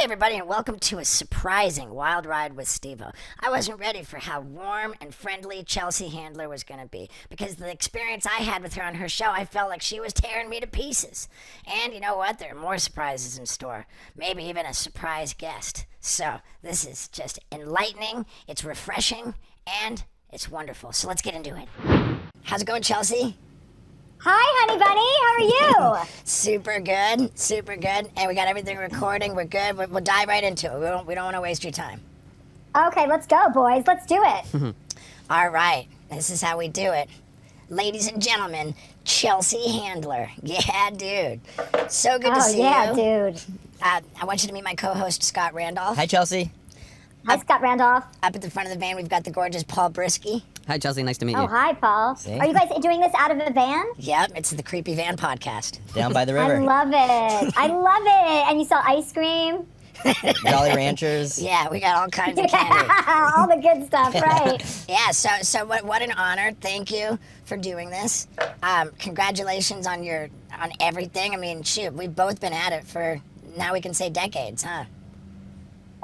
everybody, and welcome to a surprising wild ride with Steve-O. I wasn't ready for how warm and friendly Chelsea Handler was going to be, because the experience I had with her on her show, I felt like she was tearing me to pieces. And you know what? There are more surprises in store. Maybe even a surprise guest. So, this is just enlightening, it's refreshing, and it's wonderful. So let's get into it. How's it going, Chelsea? Hi, honey bunny. How are you? Super good, super good. And we got everything recording. We're good. We'll dive right into it. We don't want to waste your time. Okay, let's go, boys. Let's do it. All right. This is how we do it. Ladies and gentlemen, Chelsea Handler. Yeah, dude. So good to see you. Oh, yeah, dude. I want you to meet my co-host, Scott Randolph. Hi, Chelsea. Hi, Scott Randolph. Up at the front of the van, we've got the gorgeous Paul Brisky. Hi, Chelsea. Nice to meet you. Oh, hi, Paul. See? Are you guys doing this out of a van? Yep, it's the Creepy Van Podcast. Down by the river. I love it. I love it. And you sell ice cream? Jolly Ranchers. Yeah, we got all kinds of candy. All the good stuff, right? Yeah, so what an honor. Thank you for doing this. Congratulations on everything. I mean, shoot, we've both been at it for, now we can say decades, huh?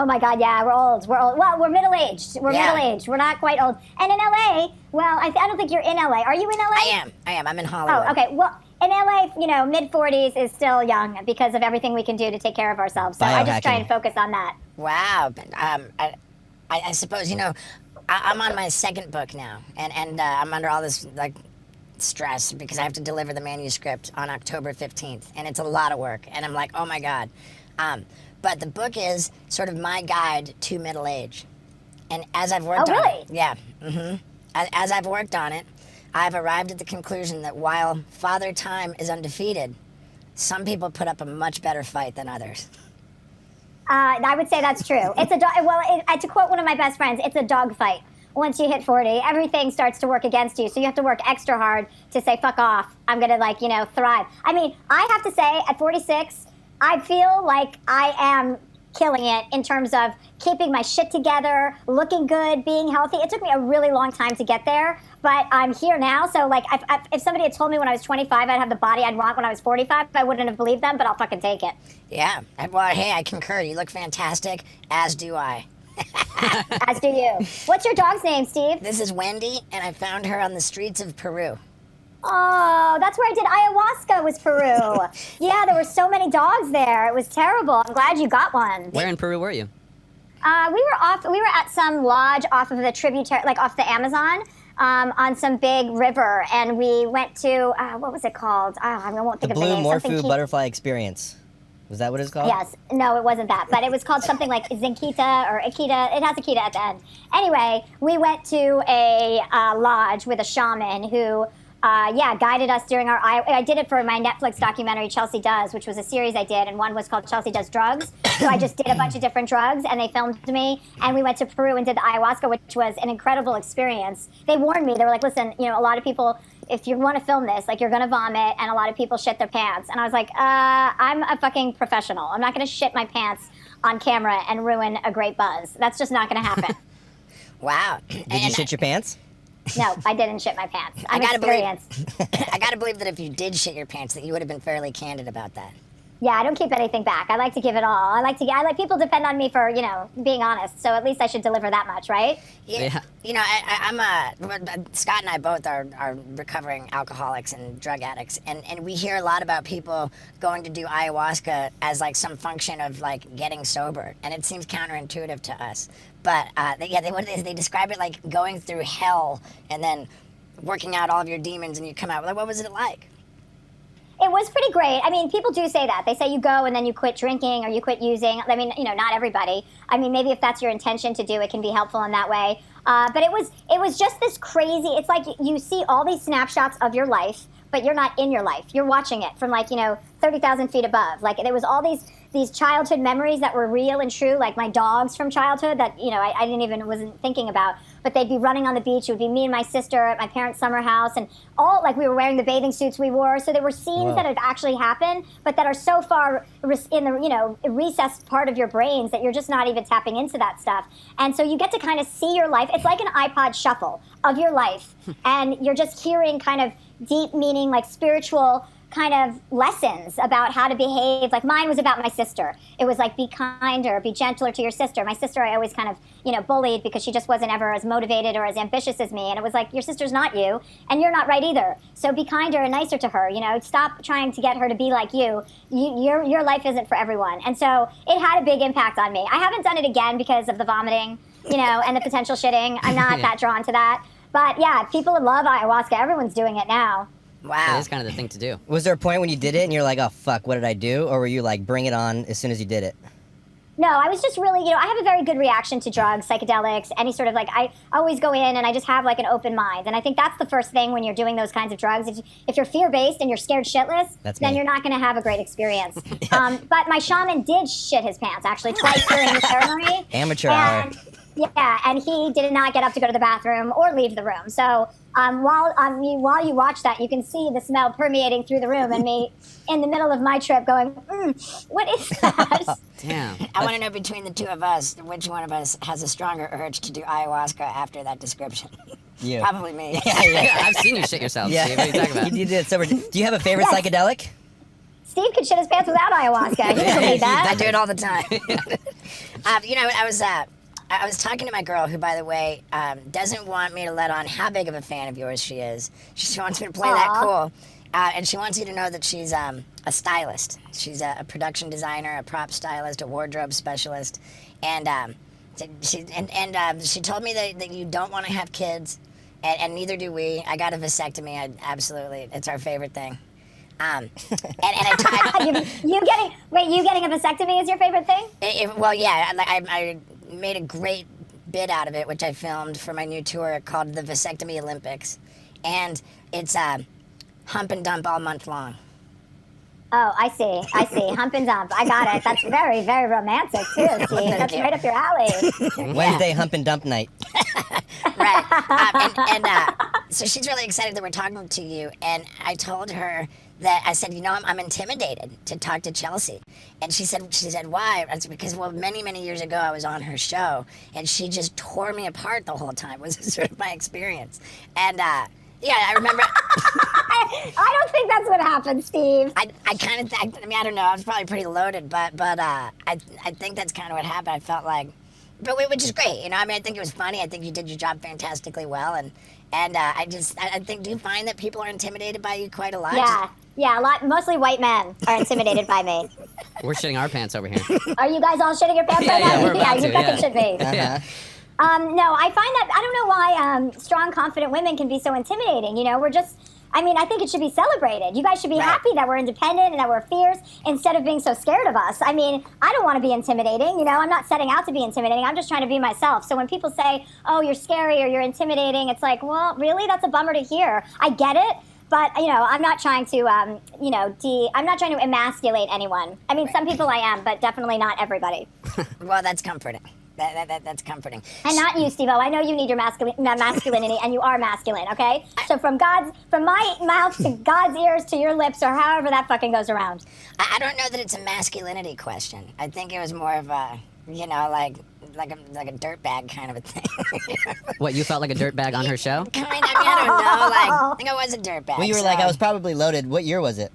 Oh my God, yeah, we're old. Well, we're middle-aged. We're Yeah. middle-aged. We're not quite old. And in LA, well, I don't think you're in LA. Are you in LA? I am. I'm in Hollywood. Oh, okay. Well, in LA, mid-40s is still young because of everything we can do to take care of ourselves. So I just try and focus on that. Wow. I suppose, I'm on my second book now, and I'm under all this, stress because I have to deliver the manuscript on October 15th, and it's a lot of work, and I'm like, oh my God. But the book is sort of my guide to middle age. And as I've worked Oh, on really? it, yeah, as I've worked on it, I've arrived at the conclusion that while Father Time is undefeated, some people put up a much better fight than others. I would say that's true. It's to quote one of my best friends, it's a dog fight. Once you hit 40, everything starts to work against you. So you have to work extra hard to say, fuck off. I'm going to, thrive. I mean, I have to say, at 46, I feel like I am killing it in terms of keeping my shit together, looking good, being healthy. It took me a really long time to get there, but I'm here now. So, if somebody had told me when I was 25 I'd have the body I'd want when I was 45, I wouldn't have believed them, but I'll fucking take it. Yeah. Well, hey, I concur. You look fantastic, as do I. As do you. What's your dog's name, Steve? This is Wendy, and I found her on the streets of Peru. Oh, that's where I did ayahuasca, was Peru. Yeah, there were so many dogs there. It was terrible. I'm glad you got one. Where in Peru were you? We were at some lodge off of the tributary, off the Amazon, on some big river, and we went to, what was it called? I won't think The of the Blue name. Morpho Butterfly Experience. Was that what it's called? Yes. No, it wasn't that. But it was called something like Zinkita or Akita. It has Akita at the end. Anyway, we went to a lodge with a shaman who guided us during I did it for my Netflix documentary, Chelsea Does, which was a series I did, and one was called Chelsea Does Drugs. So I just did a bunch of different drugs, and they filmed me, and we went to Peru and did the ayahuasca, which was an incredible experience. They warned me. They were like, listen, a lot of people, if you want to film this, you're going to vomit, and a lot of people shit their pants. And I was like, I'm a fucking professional. I'm not going to shit my pants on camera and ruin a great buzz. That's just not going to happen. Wow. Did you shit your pants? No, I didn't shit my pants. I gotta experienced. I gotta believe that if you did shit your pants, that you would have been fairly candid about that. Yeah, I don't keep anything back. I like to give it all. I like people depend on me for, being honest. So at least I should deliver that much, right? Yeah. Scott and I both are recovering alcoholics and drug addicts, and we hear a lot about people going to do ayahuasca as some function of getting sober, and it seems counterintuitive to us. But they describe it like going through hell and then working out all of your demons, and you come out. What was it like? It was pretty great. I mean, people do say that. They say you go and then you quit drinking or you quit using. I mean, not everybody. I mean, maybe if that's your intention to do, it can be helpful in that way. But it was just this crazy, it's like you see all these snapshots of your life, but you're not in your life. You're watching it from 30,000 feet above. There was all these childhood memories that were real and true, like my dogs from childhood that, I wasn't thinking about. But they'd be running on the beach. It would be me and my sister at my parents' summer house, and all we were wearing the bathing suits we wore. So there were scenes that have actually happened, but that are so far in the recessed part of your brains that you're just not even tapping into that stuff. And so you get to kind of see your life. It's like an iPod shuffle of your life, and you're just hearing kind of deep meaning, spiritual kind of lessons about how to behave. Like mine was about my sister. It was like, be kinder, be gentler to your sister. My sister I always kind of, bullied because she just wasn't ever as motivated or as ambitious as me. And it was like, your sister's not you, and you're not right either. So be kinder and nicer to her. Stop trying to get her to be like you. Your life isn't for everyone. And so it had a big impact on me. I haven't done it again because of the vomiting, and the potential shitting. I'm not that drawn to that. But yeah, people love ayahuasca. Everyone's doing it now. Wow. It is kind of the thing to do. Was there a point when you did it and you're like, oh fuck, what did I do? Or were you like, bring it on as soon as you did it? No, I was just really, I have a very good reaction to drugs, psychedelics, any sort of I always go in and I just have like an open mind. And I think that's the first thing when you're doing those kinds of drugs. If you're fear-based and you're scared shitless, then you're not going to have a great experience. But my shaman did shit his pants actually twice during the ceremony. Amateur hour. Yeah, and he did not get up to go to the bathroom or leave the room. So while you watch that, you can see the smell permeating through the room and me in the middle of my trip going, what is that? Damn. I want to know between the two of us, which one of us has a stronger urge to do ayahuasca after that description? You. Probably me. Yeah, I've seen you shit yourself, Steve. What are you talking about? You did it sober. Do you have a favorite psychedelic? Steve could shit his pants without ayahuasca. He doesn't need that. I do it all the time. I was talking to my girl, who, by the way, doesn't want me to let on how big of a fan of yours she is. She wants me to play that cool. And she wants you to know that she's a stylist. She's a production designer, a prop stylist, a wardrobe specialist. And she told me that you don't want to have kids, and neither do we. I got a vasectomy. It's our favorite thing. And you getting a vasectomy is your favorite thing? I made a great bit out of it, which I filmed for my new tour called the Vasectomy Olympics, and it's hump and dump all month long. Oh, I see. Hump and dump. I got it. That's very, very romantic too, Steve. That's right up your alley. Wednesday hump and dump night. Right. So she's really excited that we're talking to you, and I told her that I said, I'm intimidated to talk to Chelsea. And she said, why? I said, because, many, many years ago I was on her show, and she just tore me apart the whole time, was sort of my experience. And, I remember. I don't think that's what happened, Steve. I kind of think, I don't know, I was probably pretty loaded, but I think that's kind of what happened. I felt like, which is great, I think it was funny. I think you did your job fantastically well, and I think, do you find that people are intimidated by you quite a lot? Yeah, a lot. Mostly white men are intimidated by me. We're shitting our pants over here. Are you guys all shitting your pants right now? We're about you fucking should be. Yeah. No, I find that, I don't know why strong, confident women can be so intimidating. We're just, I think it should be celebrated. You guys should be happy that we're independent and that we're fierce instead of being so scared of us. I don't want to be intimidating. I'm not setting out to be intimidating. I'm just trying to be myself. So when people say, oh, you're scary or you're intimidating, it's like, well, really? That's a bummer to hear. I get it. But, I'm not trying to, I'm not trying to emasculate anyone. Some people I am, but definitely not everybody. Well, that's comforting. That's comforting. And not you, Steve-O. I know you need your masculinity, and you are masculine, okay? So from my mouth to God's ears to your lips, or however that fucking goes around. I don't know that it's a masculinity question. I think it was more of a, like a dirtbag kind of a thing. What, you felt like a dirtbag on her show? Kind of, I don't know. I think I was a dirtbag. Well, you were like, I was probably loaded. What year was it?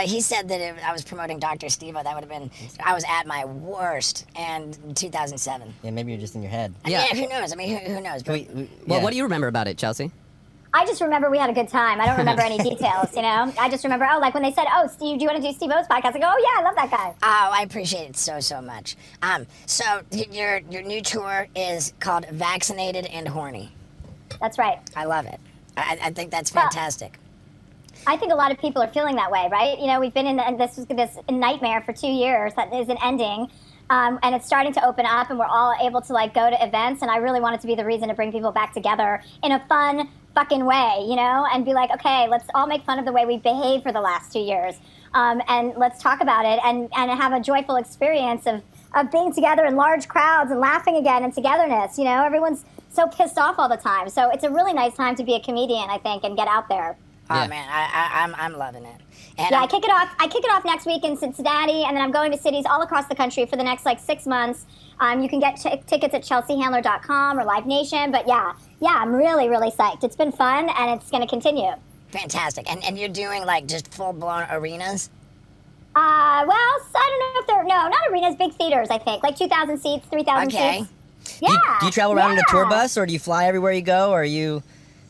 He said that I was promoting Dr. Steve-O. That would have been, I was at my worst in 2007. Yeah, maybe you're just in your head. Yeah, who knows? Who knows? But, Well, what do you remember about it, Chelsea? I just remember we had a good time. I don't remember any details, I just remember, like when they said, oh, Steve, do you want to do Steve-O's podcast? I go, oh, yeah, I love that guy. Oh, I appreciate it so much. So your new tour is called Vaccinated and Horny. That's right. I love it. I think that's fantastic. I think a lot of people are feeling that way, right? We've been in this nightmare for 2 years that isn't ending. And it's starting to open up, and we're all able to go to events, and I really want it to be the reason to bring people back together in a fun fucking way, and be like, okay, let's all make fun of the way we behaved for the last 2 years, and let's talk about it and have a joyful experience of being together in large crowds and laughing again and togetherness. Everyone's so pissed off all the time, so it's a really nice time to be a comedian, I think, and get out there. Oh man, I'm loving it. And I kick it off next week in Cincinnati, and then I'm going to cities all across the country for the next 6 months. You can get tickets at chelseahandler.com or Live Nation. But yeah, I'm really, really psyched. It's been fun, and it's going to continue. Fantastic. And you're doing like just full blown arenas? Well, I don't know if they're not arenas, big theaters. I think like 2,000 seats, 3,000 Okay. seats. Yeah. Do you travel around in a tour yeah. bus, or do you fly everywhere you go, or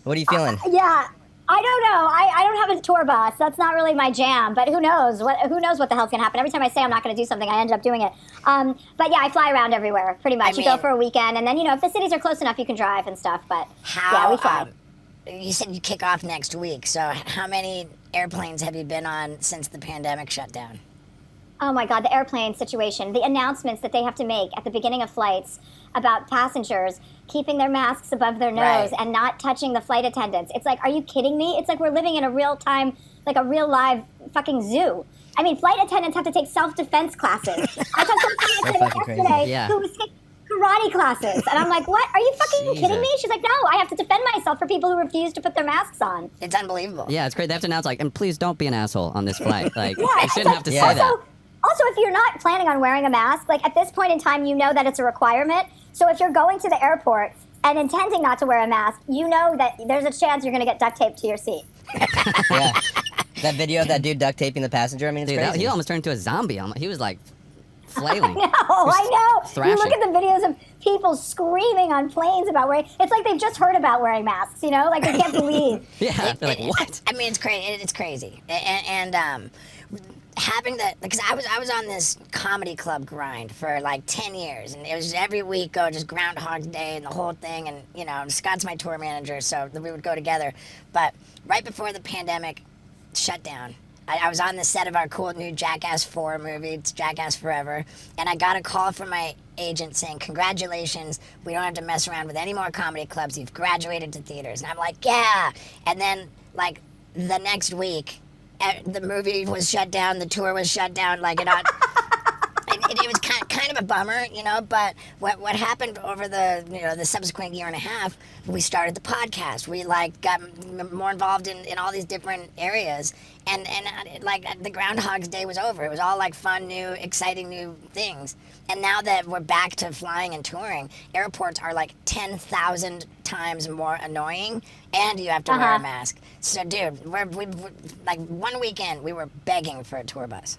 what are you feeling? Yeah. I don't know. I don't have a tour bus. That's not really my jam. But who knows? Who knows what the hell's gonna happen? Every time I say I'm not gonna do something, I end up doing it. But yeah, I fly around everywhere pretty much. You go for a weekend, and then if the cities are close enough, you can drive and stuff. But yeah, we fly. You said you kick off next week. So how many airplanes have you been on since the pandemic shut down? Oh my God, the airplane situation, the announcements that they have to make at the beginning of flights about passengers keeping their masks above their nose and not touching the flight attendants. It's like, are you kidding me? It's like we're living in a real time, like a real live fucking zoo. I mean, flight attendants have to take self-defense classes. I talked to a flight attendant yesterday who was taking karate classes. And I'm like, what? Are you fucking kidding me? She's like, no, I have to defend myself for people who refuse to put their masks on. It's unbelievable. Yeah, it's great. They have to announce, like, and please don't be an asshole on this flight. Like, you shouldn't have to say also, that. Also, if you're not planning on wearing a mask, like at this point in time, you know that it's a requirement. So if you're going to the airport and intending not to wear a mask, you know that there's a chance you're going to get duct taped to your seat. Yeah. That video of that dude duct taping the passenger, I mean, it's crazy. He almost turned into a zombie. He was like flailing. I know. Thrashing. You look at the videos of people screaming on planes about wearing. It's like they've just heard about wearing masks. Like they can't believe. Yeah, they're like, what? I mean, it's crazy. It's crazy. And having that, because I was on this comedy club grind for like 10 years, and it was every week go just Groundhog Day and the whole thing, and Scott's my tour manager, so we would go together. But right before the pandemic shut down, I was on the set of our cool new Jackass 4 movie, it's Jackass Forever, and I got a call from my agent saying, congratulations, we don't have to mess around with any more comedy clubs, you've graduated to theaters. And I'm like, yeah. And then like the next week, the movie was shut down, the tour was shut down, like it was kind of a bummer, but what happened over the subsequent year and a half, we started the podcast. We got more involved in all these different areas, and the Groundhog's Day was over. It was all like fun, new, exciting new things. And now that we're back to flying and touring, airports are like 10,000 times more annoying, and you have to wear a mask. So, dude, we like one weekend we were begging for a tour bus.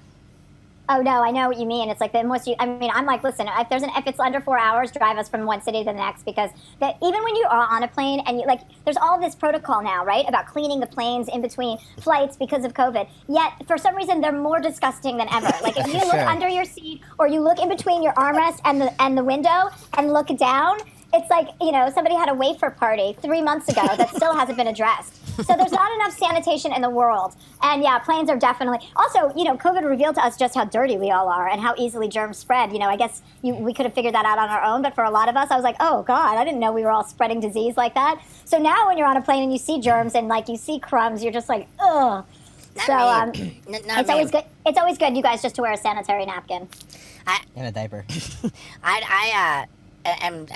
Oh no, I know what you mean. It's like the most. I'm like, listen, if it's under 4 hours, drive us from one city to the next, because even when you are on a plane and there's all this protocol now, right, about cleaning the planes in between flights because of COVID. Yet for some reason they're more disgusting than ever. Like if you look under your seat or you look in between your armrest and the window and look down, it's like somebody had a wafer party 3 months ago that still hasn't been addressed. So there's not enough sanitation in the world. And yeah, planes are definitely... Also, COVID revealed to us just how dirty we all are and how easily germs spread. I guess we could have figured that out on our own, but for a lot of us, I was like, oh God, I didn't know we were all spreading disease like that. So now when you're on a plane and you see germs and you see crumbs, you're just like, ugh. It's always good. It's always good, you guys, just to wear a sanitary napkin. And a diaper. And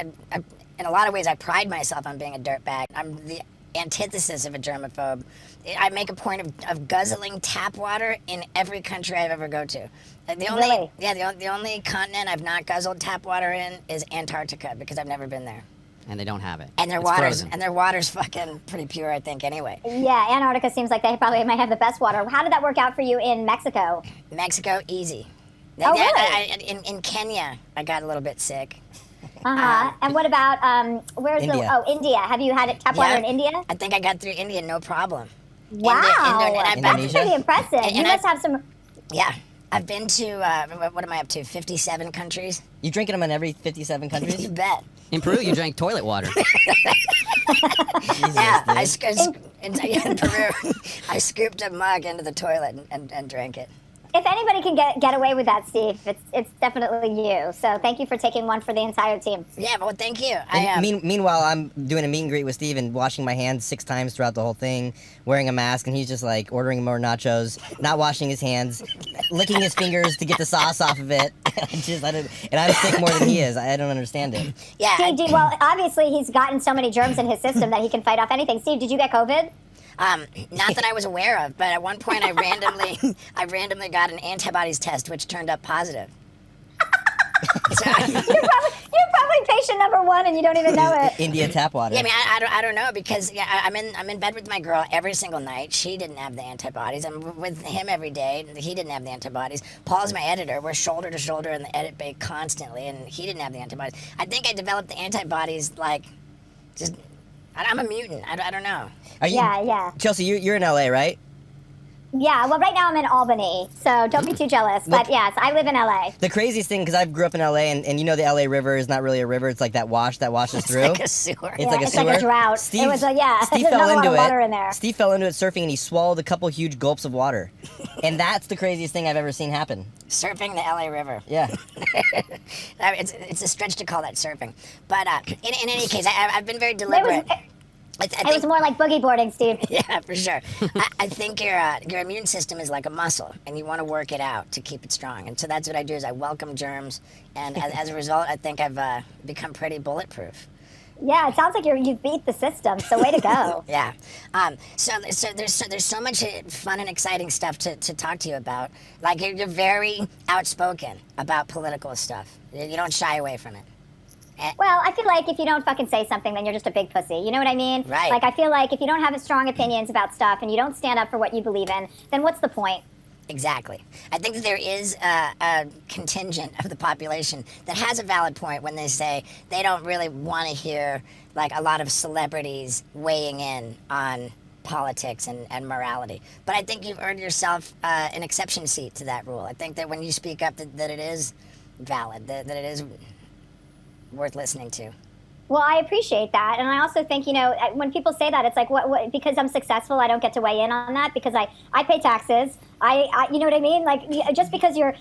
in a lot of ways, I pride myself on being a dirtbag. I'm the antithesis of a germaphobe. I make a point of guzzling tap water in every country I've ever go to. The only continent I've not guzzled tap water in is Antarctica, because I've never been there. And they don't have it. And their water's fucking pretty pure, I think, anyway. Yeah, Antarctica seems like they probably might have the best water. How did that work out for you in Mexico? Mexico, easy. Oh, really? In Kenya, I got a little bit sick. And what about where's India. India? Have you had tap water in India? I think I got through India, no problem. Wow, that's pretty impressive. You must have some. Yeah, I've been to what am I up to? 57 countries. You drinking them in every 57 countries? You bet. In Peru, you drank toilet water. Jesus, yeah, in Peru, I scooped a mug into the toilet and drank it. If anybody can get away with that, Steve, it's definitely you. So thank you for taking one for the entire team. Yeah, well, thank you. Meanwhile, I'm doing a meet and greet with Steve and washing my hands 6 times throughout the whole thing, wearing a mask, and he's just like ordering more nachos, not washing his hands, licking his fingers to get the sauce off of it. And I'm sick more than he is. I don't understand it. Yeah. Steve, well, obviously he's gotten so many germs in his system that he can fight off anything. Steve, did you get COVID? Not that I was aware of, but at one point I randomly got an antibodies test, which turned up positive. You're probably patient Station #1 and you don't even know it. India tap water. Yeah, I mean, I don't know because I'm in bed with my girl every single night. She didn't have the antibodies. I'm with him every day. He didn't have the antibodies. Paul's my editor. We're shoulder to shoulder in the edit bay constantly, and he didn't have the antibodies. I think I developed the antibodies like just. I'm a mutant. I don't know. Are you, Yeah. Chelsea, you're in LA, right? Yeah, well, right now I'm in Albany, so don't be too jealous. But yes, I live in LA. The craziest thing, because I grew up in LA, and you know the LA River is not really a river. It's like that wash that washes through. Like a sewer. It's like a It's sewer. like a drought. Steve, It was a, yeah, Steve there's fell not a lot into of it. water in there. Steve fell into it surfing, and he swallowed a couple huge gulps of water. And that's the craziest thing I've ever seen happen. Surfing the LA River. Yeah. It's a stretch to call that surfing. But in any case, I've been very deliberate. It was more like boogie boarding, Steve. Yeah, for sure. I think your immune system is like a muscle, and you want to work it out to keep it strong. And so that's what I do is I welcome germs, and as a result, I think I've become pretty bulletproof. Yeah, it sounds like you've beat the system, so way to go. Yeah. So there's so much fun and exciting stuff to talk to you about. Like you're very outspoken about political stuff. You don't shy away from it. Well, I feel like if you don't fucking say something, then you're just a big pussy. You know what I mean? Right. Like, I feel like if you don't have strong opinions about stuff and you don't stand up for what you believe in, then what's the point? Exactly. I think that there is a contingent of the population that has a valid point when they say they don't really want to hear like a lot of celebrities weighing in on politics and morality. But I think you've earned yourself an exception seat to that rule. I think that when you speak up that it is valid, that it is worth listening to. Well, I appreciate that. And I also think, when people say that, it's like, what because I'm successful, I don't get to weigh in on that because I pay taxes. I you know what I mean? Like, just because you're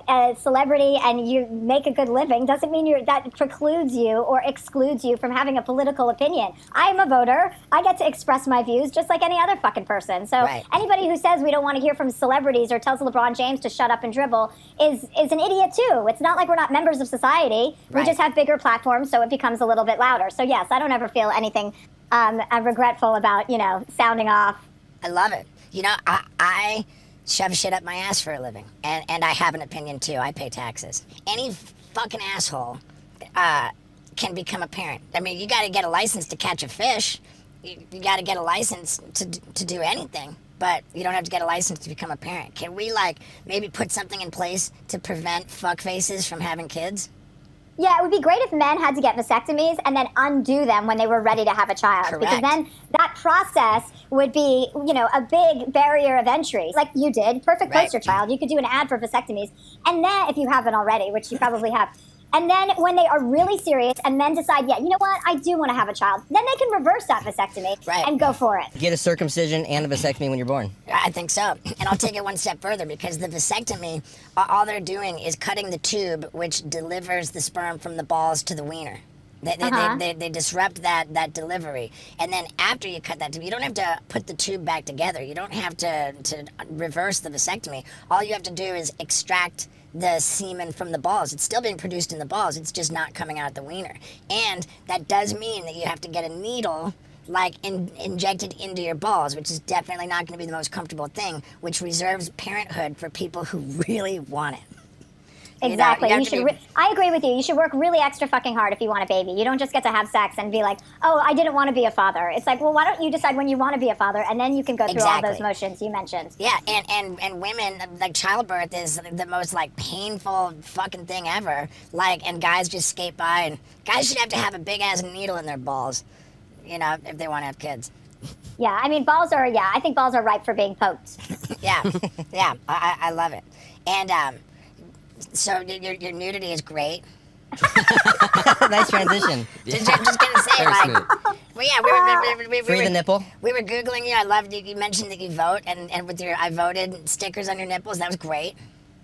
a celebrity and you make a good living doesn't mean that precludes you or excludes you from having a political opinion. I'm a voter. I get to express my views just like any other fucking person. So Right. Anybody who says we don't want to hear from celebrities or tells LeBron James to shut up and dribble is an idiot too. It's not like we're not members of society. Right. We just have bigger platforms, so it becomes a little bit louder. So yes, I don't ever feel anything regretful about, sounding off. I love it. I shove shit up my ass for a living. And I have an opinion too. I pay taxes. Any fucking asshole can become a parent. I mean, you got to get a license to catch a fish. You got to get a license to do anything. But you don't have to get a license to become a parent. Can we, maybe put something in place to prevent fuckfaces from having kids? Yeah, it would be great if men had to get vasectomies and then undo them when they were ready to have a child. Correct. Because then that process would be, a big barrier of entry. Like you did, perfect Right. poster child. You could do an ad for vasectomies. And then, if you haven't already, which you probably have, and then when they are really serious and then decide, yeah, you know what, I do want to have a child, then they can reverse that vasectomy Right. and go for it. Get a circumcision and a vasectomy when you're born. I think so. And I'll take it one step further because the vasectomy, all they're doing is cutting the tube which delivers the sperm from the balls to the wiener. They disrupt that delivery. And then after you cut that tube, you don't have to put the tube back together. You don't have to reverse the vasectomy. All you have to do is extract the semen from the balls. It's still being produced in the balls. It's just not coming out the wiener. And that does mean that you have to get a needle injected into your balls, which is definitely not going to be the most comfortable thing, which reserves parenthood for people who really want it. Exactly. You You should. I agree with you. You should work really extra fucking hard if you want a baby. You don't just get to have sex and be like, oh, I didn't want to be a father. It's like, well, why don't you decide when you want to be a father, and then you can go through all those Exactly. motions you mentioned. Yeah, and women, childbirth is the most painful fucking thing ever. And guys just skate by, and guys should have to have a big ass needle in their balls, if they want to have kids. Yeah, I mean, I think balls are ripe for being poked. Yeah, I love it. And so your nudity is great. Nice transition. Just gonna say, Very smooth. well, yeah, we Free were the nipple. We were googling you. I loved you. You mentioned that you vote, and with your I voted stickers on your nipples, that was great.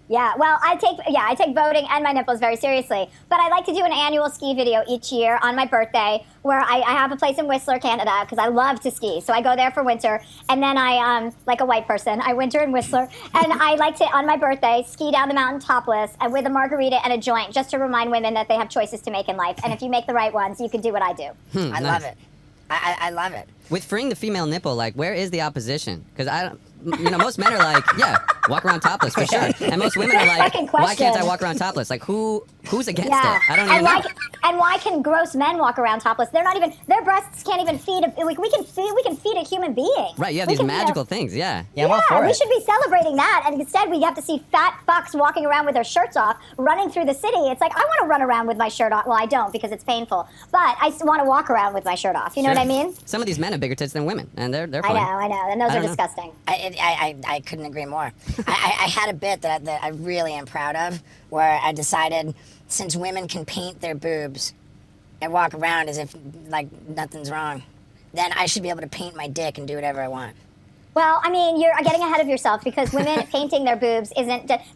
Yeah, well, I take voting and my nipples very seriously. But I like to do an annual ski video each year on my birthday where I have a place in Whistler, Canada, because I love to ski. So I go there for winter, and then I, like a white person, I winter in Whistler, and I like to, on my birthday, ski down the mountain topless and with a margarita and a joint, just to remind women that they have choices to make in life. And if you make the right ones, you can do what I do. I love it. I love it. With freeing the female nipple, where is the opposition? Because most men are like, yeah, walk around topless for sure. And most women are like, Fucking why can't I question. walk around topless? Like, who's against Yeah. it? I don't even know. And why can gross men walk around topless? They're not even, their breasts can't even feed, we can feed a human being. Right, you have We these can, magical things, yeah. Yeah, I'm all for we it. should be celebrating that, and instead we have to see fat fucks walking around with their shirts off, running through the city. It's like, I want to run around with my shirt off. Well, I don't because it's painful, but I want to walk around with my shirt off. You know Sure. what I mean? Some of these men have bigger tits than women, and they're I fine. know, and those I are don't know. disgusting. I couldn't agree more. I had a bit that I really am proud of, where I decided, since women can paint their boobs and walk around as if like nothing's wrong, then I should be able to paint my dick and do whatever I want. Well, I mean, you're getting ahead of yourself because women painting their boobs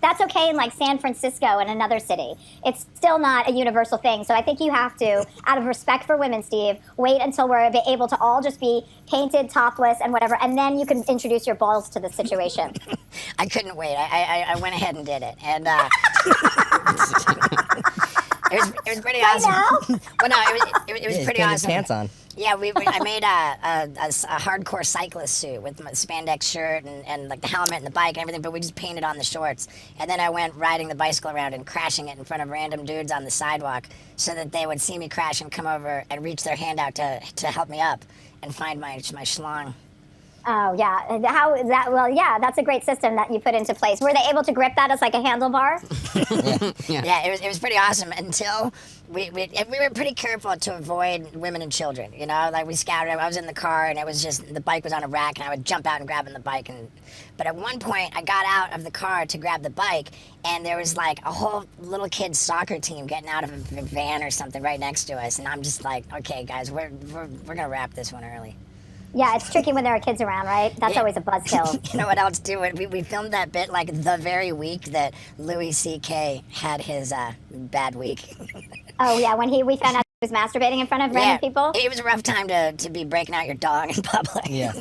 that's okay in like San Francisco and another city. It's still not a universal thing. So I think you have to, out of respect for women, Steve, wait until we're able to all just be painted topless and whatever, and then you can introduce your balls to the situation. I couldn't wait. I went ahead and did it, and it was pretty Right awesome. now? Well, no, it was Yeah, pretty painted awesome. pants on. Yeah, I made a hardcore cyclist suit with my spandex shirt and like the helmet and the bike and everything, but we just painted on the shorts. And then I went riding the bicycle around and crashing it in front of random dudes on the sidewalk so that they would see me crash and come over and reach their hand out to help me up and find my schlong. Oh, yeah. How is that? Well, yeah, that's a great system that you put into place. Were they able to grip that as like a handlebar? Yeah, it was pretty awesome until we were pretty careful to avoid women and children. You know, like we scouted. I was in the car and it was just the bike was on a rack and I would jump out and grab on the bike. But at one point I got out of the car to grab the bike and there was like a whole little kid's soccer team getting out of a van or something right next to us, and I'm just like, okay, guys, we're gonna wrap this one early. Yeah, it's tricky when there are kids around, right? That's always a buzzkill. You know what else too? We filmed that bit like the very week that Louis C.K. had his bad week. Oh, yeah, when we found out he was masturbating in front of random people. It was a rough time to be breaking out your dog in public. Yeah.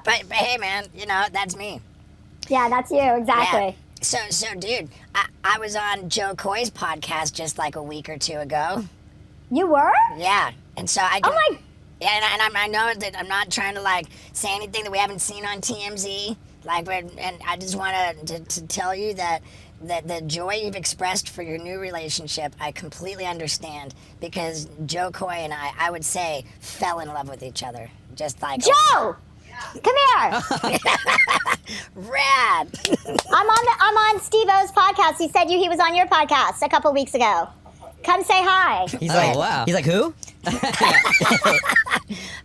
but hey, man, you know, that's me. Yeah, that's you, exactly. Yeah. So, dude, I was on Joe Coy's podcast just like a week or two ago. You were? Yeah, and so I. Oh, my. Yeah, and I know that I'm not trying to like say anything that we haven't seen on TMZ. Like, and I just want to tell you that the joy you've expressed for your new relationship, I completely understand, because Joe Coy and I would say, fell in love with each other. Just like Joe! Come here. rad. I'm on Steve-O's podcast. He said he was on your podcast a couple weeks ago. Come say hi. He's Oh, like, wow. He's like, who?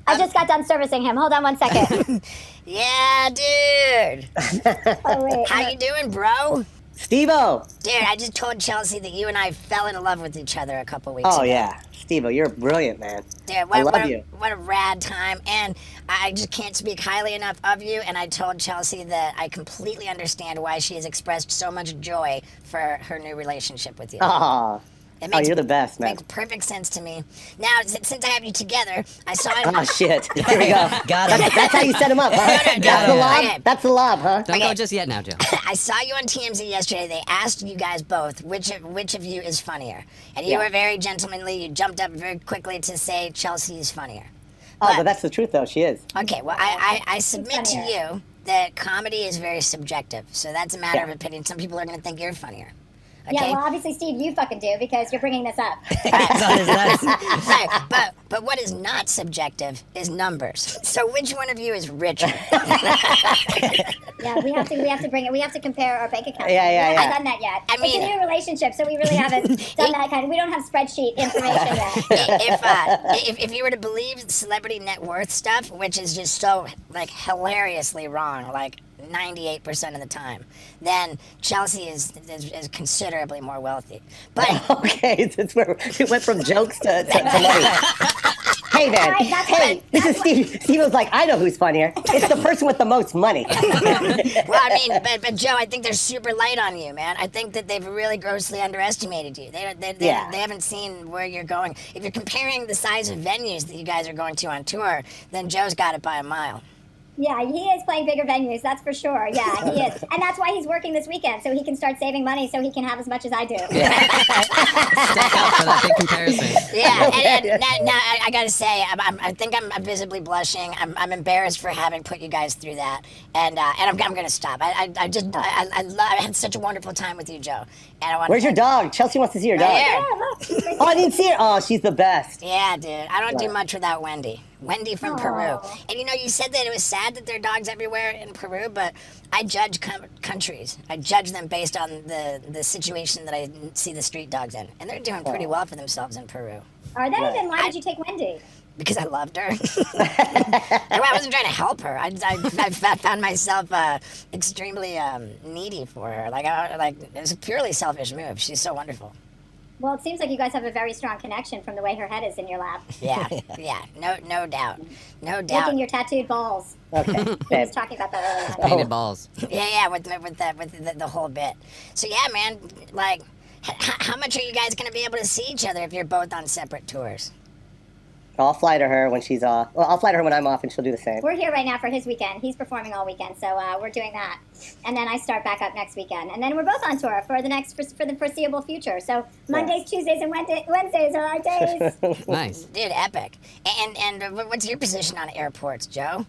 I just got done servicing him. Hold on 1 second. Yeah, dude. Oh, wait. How you doing, bro? Steve-O! Dude, I just told Chelsea that you and I fell in love with each other a couple weeks Oh, ago. yeah. Steve-O, you're brilliant, man. Dude, I love you. What a rad time. And I just can't speak highly enough of you. And I told Chelsea that I completely understand why she has expressed so much joy for her new relationship with you. Oh, It you're the best, man. makes perfect sense to me. Now, since I have you together, I saw it. Oh, shit. Here we go. Got him. That's how you set him up, huh? That's the lob? Okay. That's the lob, huh? Don't Okay. go just yet now, Joe. I saw you on TMZ yesterday. They asked you guys both which of you is funnier, and you Yeah. were very gentlemanly. You jumped up very quickly to say Chelsea is funnier. Oh, but that's the truth, though. She is. Okay, well, I submit to funnier? you that comedy is very subjective, so that's a matter Yeah. of opinion. Some people are going to think you're funnier. Yeah, Okay? well, obviously, Steve, you fucking do because you're bringing this up. It's on his nuts. Right, but what is not subjective is numbers. So which one of you is richer? Yeah, we have to bring it. We have to compare our bank accounts. Yeah, We yeah, haven't yeah. done that yet. I mean- it's a new relationship, so we really haven't done that kind of. We don't have spreadsheet information yet. If you were to believe celebrity net worth stuff, which is just so like hilariously wrong, like 98% of the time, then Chelsea is considerably more wealthy. But Okay, that's where it went from jokes to money. Hey, man. Right, that's Hey, what- this is Steve. Steve was like, I know who's funnier. It's the person with the most money. well, I mean, but Joe, I think they're super light on you, man. I think that they've really grossly underestimated you. They haven't seen where you're going. If you're comparing the size of venues that you guys are going to on tour, then Joe's got it by a mile. Yeah, he is playing bigger venues, that's for sure. Yeah, he is. And that's why he's working this weekend, so he can start saving money so he can have as much as I do. Stack up for that big comparison. Yeah, and now I gotta say, I think I'm visibly blushing. I'm embarrassed for having put you guys through that, and I'm gonna stop. I had such a wonderful time with you, Joe. And I want. Where's your dog? Chelsea wants to see your dog. Right here. Yeah, look. he's right Oh, I there. didn't see her. Oh, she's the best. Yeah, dude. I don't do much without Wendy. Wendy from Peru. Aw. And you said that it was sad that there are dogs everywhere in Peru, but I judge countries. I judge them based on the situation that I see the street dogs in. And they're doing pretty well for themselves in Peru. Are they? Right. Then why did you take Wendy? Because I loved her. I wasn't trying to help her. I found myself extremely needy for her. It was a purely selfish move. She's so wonderful. Well, it seems like you guys have a very strong connection from the way her head is in your lap. Yeah, yeah, no doubt. Licking your tattooed balls. Okay, I babe. was talking about that earlier. Oh. Painted balls. Yeah, with the whole bit. So yeah, man, like, how much are you guys gonna be able to see each other if you're both on separate tours? I'll fly to her when she's off. Well, I'll fly to her when I'm off, and she'll do the same. We're here right now for his weekend. He's performing all weekend, so we're doing that. And then I start back up next weekend. And then we're both on tour for the foreseeable future. So Mondays, Tuesdays, and Wednesdays are our days. Nice. Dude, epic. And what's your position on airports, Joe?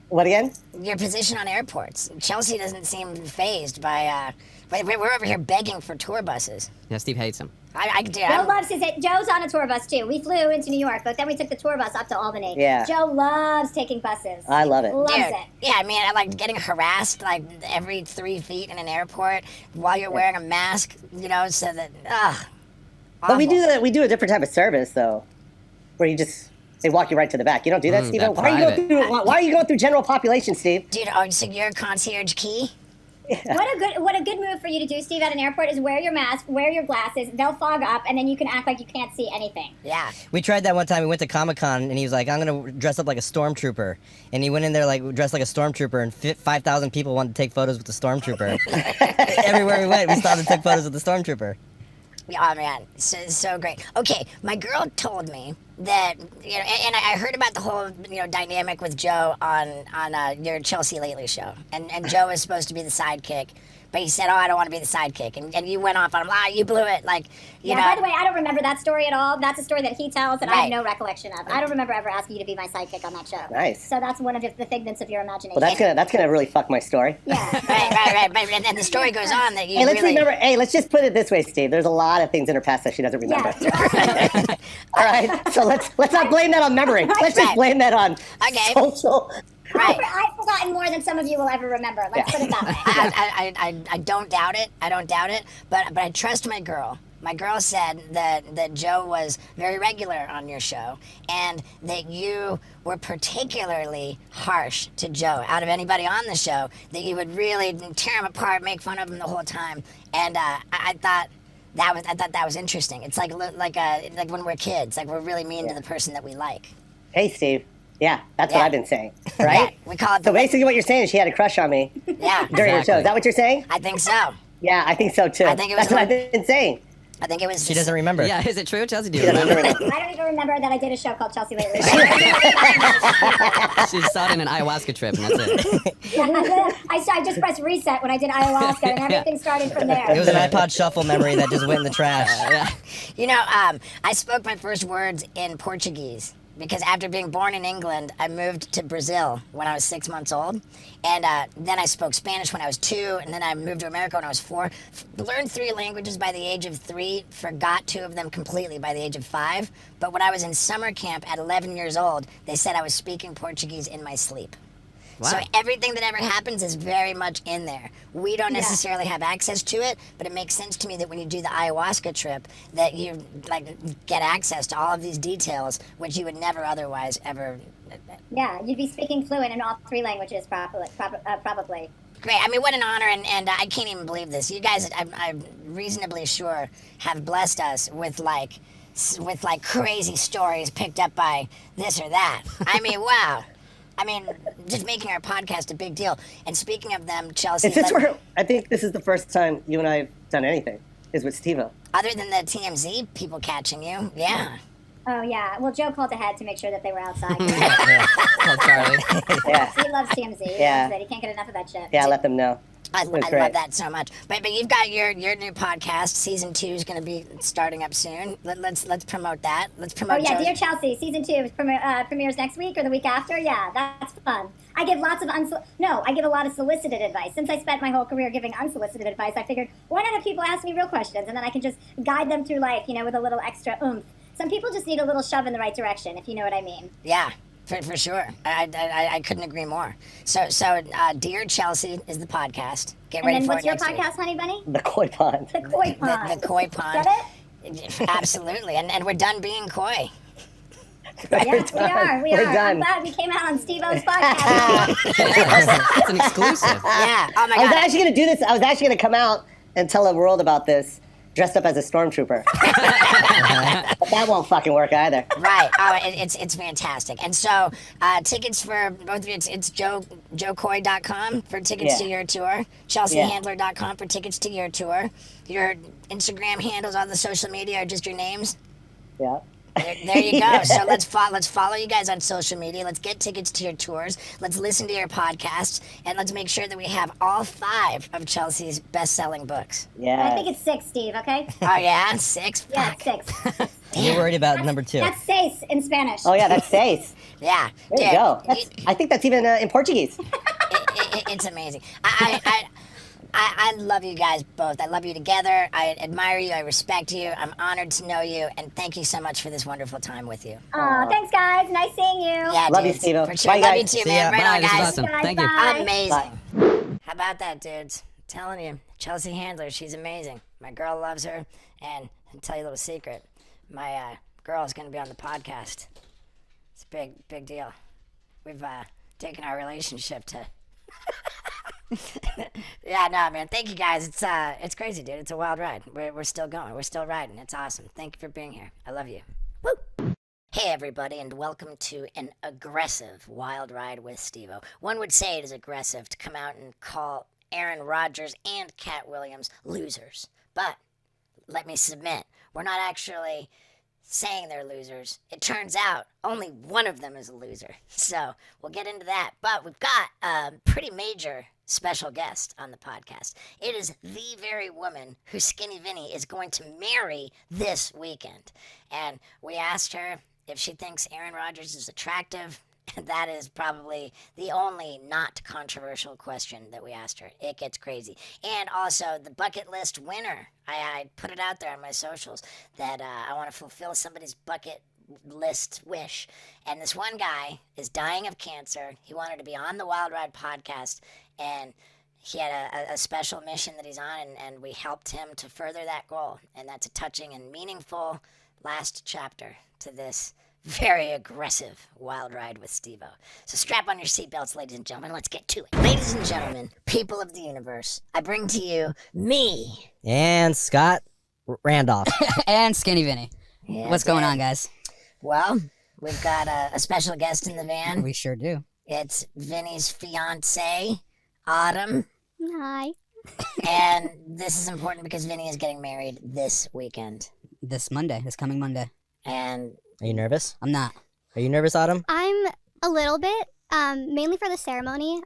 What again? Your position on airports. Chelsea doesn't seem phased by. We're over here begging for tour buses. Yeah, Steve hates him. Joe loves his. Joe's on a tour bus too. We flew into New York, but then we took the tour bus up to Albany. Yeah. Joe loves taking buses. I love it. Loves Dude, it. yeah, I mean, I like getting harassed like every 3 feet in an airport while you're wearing a mask, so that, But we awful. do that. We do a different type of service though, where they walk you right to the back. You don't do that, Steve. that Why are you going through general population, Steve? Dude, so you're a concierge key? What a good move for you to do, Steve, at an airport is wear your mask, wear your glasses. They'll fog up, and then you can act like you can't see anything. Yeah. We tried that one time. We went to Comic-Con, and he was like, I'm going to dress up like a stormtrooper. And he went in there like dressed like a stormtrooper, and 5,000 people wanted to take photos with the stormtrooper. Everywhere we went, we stopped and took photos with the stormtrooper. Oh man, so great. Okay, my girl told me that and I heard about the whole dynamic with Joe on your Chelsea Lately show, and Joe was supposed to be the sidekick, but he said, "Oh, I don't want to be the sidekick," and you went off on him. You blew it, you know. By the way, I don't remember that story at all. That's a story that he tells that I Right. have no recollection of. I don't remember ever asking you to be my sidekick on that show. Nice. So that's one of the figments of your imagination. Well, that's gonna really fuck my story. Yeah. Right. And the story goes on that you Hey, let's really. remember. Hey, let's just put it this way, Steve. There's a lot of things in her past that she doesn't remember. Yeah. All right. So let's not blame that on memory. Let's just Right. blame that on Okay. social. Right. I've forgotten more than some of you will ever remember. Let's put it that way. I don't doubt it. I don't doubt it. But I trust my girl. My girl said that Joe was very regular on your show, and that you were particularly harsh to Joe. Out of anybody on the show, that you would really tear him apart, make fun of him the whole time. And I thought that was interesting. It's like when we're kids, like we're really mean to the person that we like. Hey, Steve. Yeah, that's Yeah. what I've been saying. Right. Yeah, we call it So basically, what you're saying is she had a crush on me yeah. during the show. Exactly. Is that what you're saying? I think so. Yeah, I think so too. I think it was That's what one- I've been saying. I think it was. She doesn't remember. Yeah, is it true, Chelsea? Do you She doesn't remember? remember. I don't even remember that I did a show called Chelsea Lately. She saw it in an ayahuasca trip, and that's it. I just pressed reset when I did ayahuasca, and everything started from there. It was an iPod shuffle memory that just went in the trash. Yeah. I spoke my first words in Portuguese because after being born in England, I moved to Brazil when I was 6 months old. And then I spoke Spanish when I was 2, and then I moved to America when I was 4. Learned 3 languages by the age of 3, forgot 2 of them completely by the age of 5. But when I was in summer camp at 11 years old, they said I was speaking Portuguese in my sleep. Wow. So everything that ever happens is very much in there. We don't necessarily have access to it, but it makes sense to me that when you do the ayahuasca trip, that you get access to all of these details, which you would never otherwise ever. Yeah, you'd be speaking fluent in all 3 languages probably. Great. I mean, what an honor, and I can't even believe this. You guys, I'm reasonably sure, have blessed us with crazy stories picked up by this or that. I mean, wow. I mean, just making our podcast a big deal. And speaking of them, Chelsea. Is this where I think this is the first time you and I have done anything? Is with Steve-O. Other than the TMZ people catching you, yeah. Oh, yeah. Well, Joe called ahead to make sure that they were outside. Called Charlie. Yeah. He loves TMZ. He Yeah. loves it. He can't get enough of that shit. Yeah, I let them know. I It was love great. that so much. But you've got your new podcast. Season 2 is going to be starting up soon. Let's promote that. Let's Oh, promote. yeah. Joe's- Dear Chelsea, season 2 premieres next week or the week after. Yeah, that's fun. I give lots of I give a lot of solicited advice. Since I spent my whole career giving unsolicited advice, I figured, why not have people ask me real questions, and then I can just guide them through life, with a little extra oomph. Some people just need a little shove in the right direction, if you know what I mean. Yeah. For sure. I couldn't agree more. So Dear Chelsea is the podcast. Get ready And then for what's it your next week. podcast, Honey Bunny? The koi pond. The Koi Pond. The Koi Pond. Get it? Absolutely. And we're done being coy. Yes, we are. We're I'm done. glad we came out on Steve-O's podcast. It's an exclusive. Yeah. Oh my I was God. actually going to do this. I was actually going to come out and tell the world about this dressed up as a stormtrooper. But that won't fucking work either. Right. Oh, it's fantastic. And so tickets for both of you, it's joecoy.com for tickets Yeah. to your tour, chelseahandler.com for tickets to your tour. Your Instagram handles on the social media are just your names. Yeah. There you go. So let's follow you guys on social media. Let's get tickets to your tours. Let's listen to your podcasts, and let's make sure that we have all 5 of Chelsea's best-selling books. Yeah. I think it's 6, Steve, okay? Oh yeah, 6. Yeah, Fuck. it's 6. You're worried about number 2. That's seis in Spanish. Oh, yeah, that's safe. Yeah. There you Dude, go. I think that's even in Portuguese. It's amazing. I love you guys both. I love you together. I admire you. I respect you. I'm honored to know you, and thank you so much for this wonderful time with you. Aw, thanks, guys. Nice seeing you. Yeah, Love you, dudes. Steve-O. For sure. Bye, Love you guys. too, See man. ya. Right Bye, on, this was guys. awesome. Guys, Thank you. bye. Amazing. How about that, dudes? I'm telling you, Chelsea Handler, she's amazing. My girl loves her, and I'll tell you a little secret. My girl is going to be on the podcast. It's a big deal. We've taken our relationship to... Yeah, no, man. Thank you, guys. It's crazy, dude. It's a wild ride. We're still going. We're still riding. It's awesome. Thank you for being here. I love you. Woo! Hey, everybody, and welcome to an aggressive wild ride with Steve-O. One would say it is aggressive to come out and call Aaron Rodgers and Katt Williams losers. But let me submit, we're not actually saying they're losers. It turns out only one of them is a loser. So we'll get into that. But we've got a pretty major special guest on the podcast. It is the very woman who Skinny Vinny is going to marry this weekend. And we asked her if she thinks Aaron Rodgers is attractive. That is probably the only not controversial question that we asked her. It gets crazy. And also, the bucket list winner. I put it out there on my socials that I want to fulfill somebody's bucket list wish. And this one guy is dying of cancer. He wanted to be on the Wild Ride podcast, and he had a special mission that he's on, and we helped him to further that goal. And that's a touching and meaningful last chapter to this very aggressive wild ride with Steve-O. So strap on your seatbelts, ladies and gentlemen. Let's get to it. Ladies and gentlemen, people of the universe, I bring to you me. And Scott Randolph. And Skinny Vinny. Yeah, What's going Dan. on, guys? Well, we've got a special guest in the van. We sure do. It's Vinny's fiance, Autumn. Hi. And this is important because Vinny is getting married this weekend. This coming Monday. And Are you nervous? I'm not. Are you nervous, Autumn? I'm a little bit, mainly for the ceremony.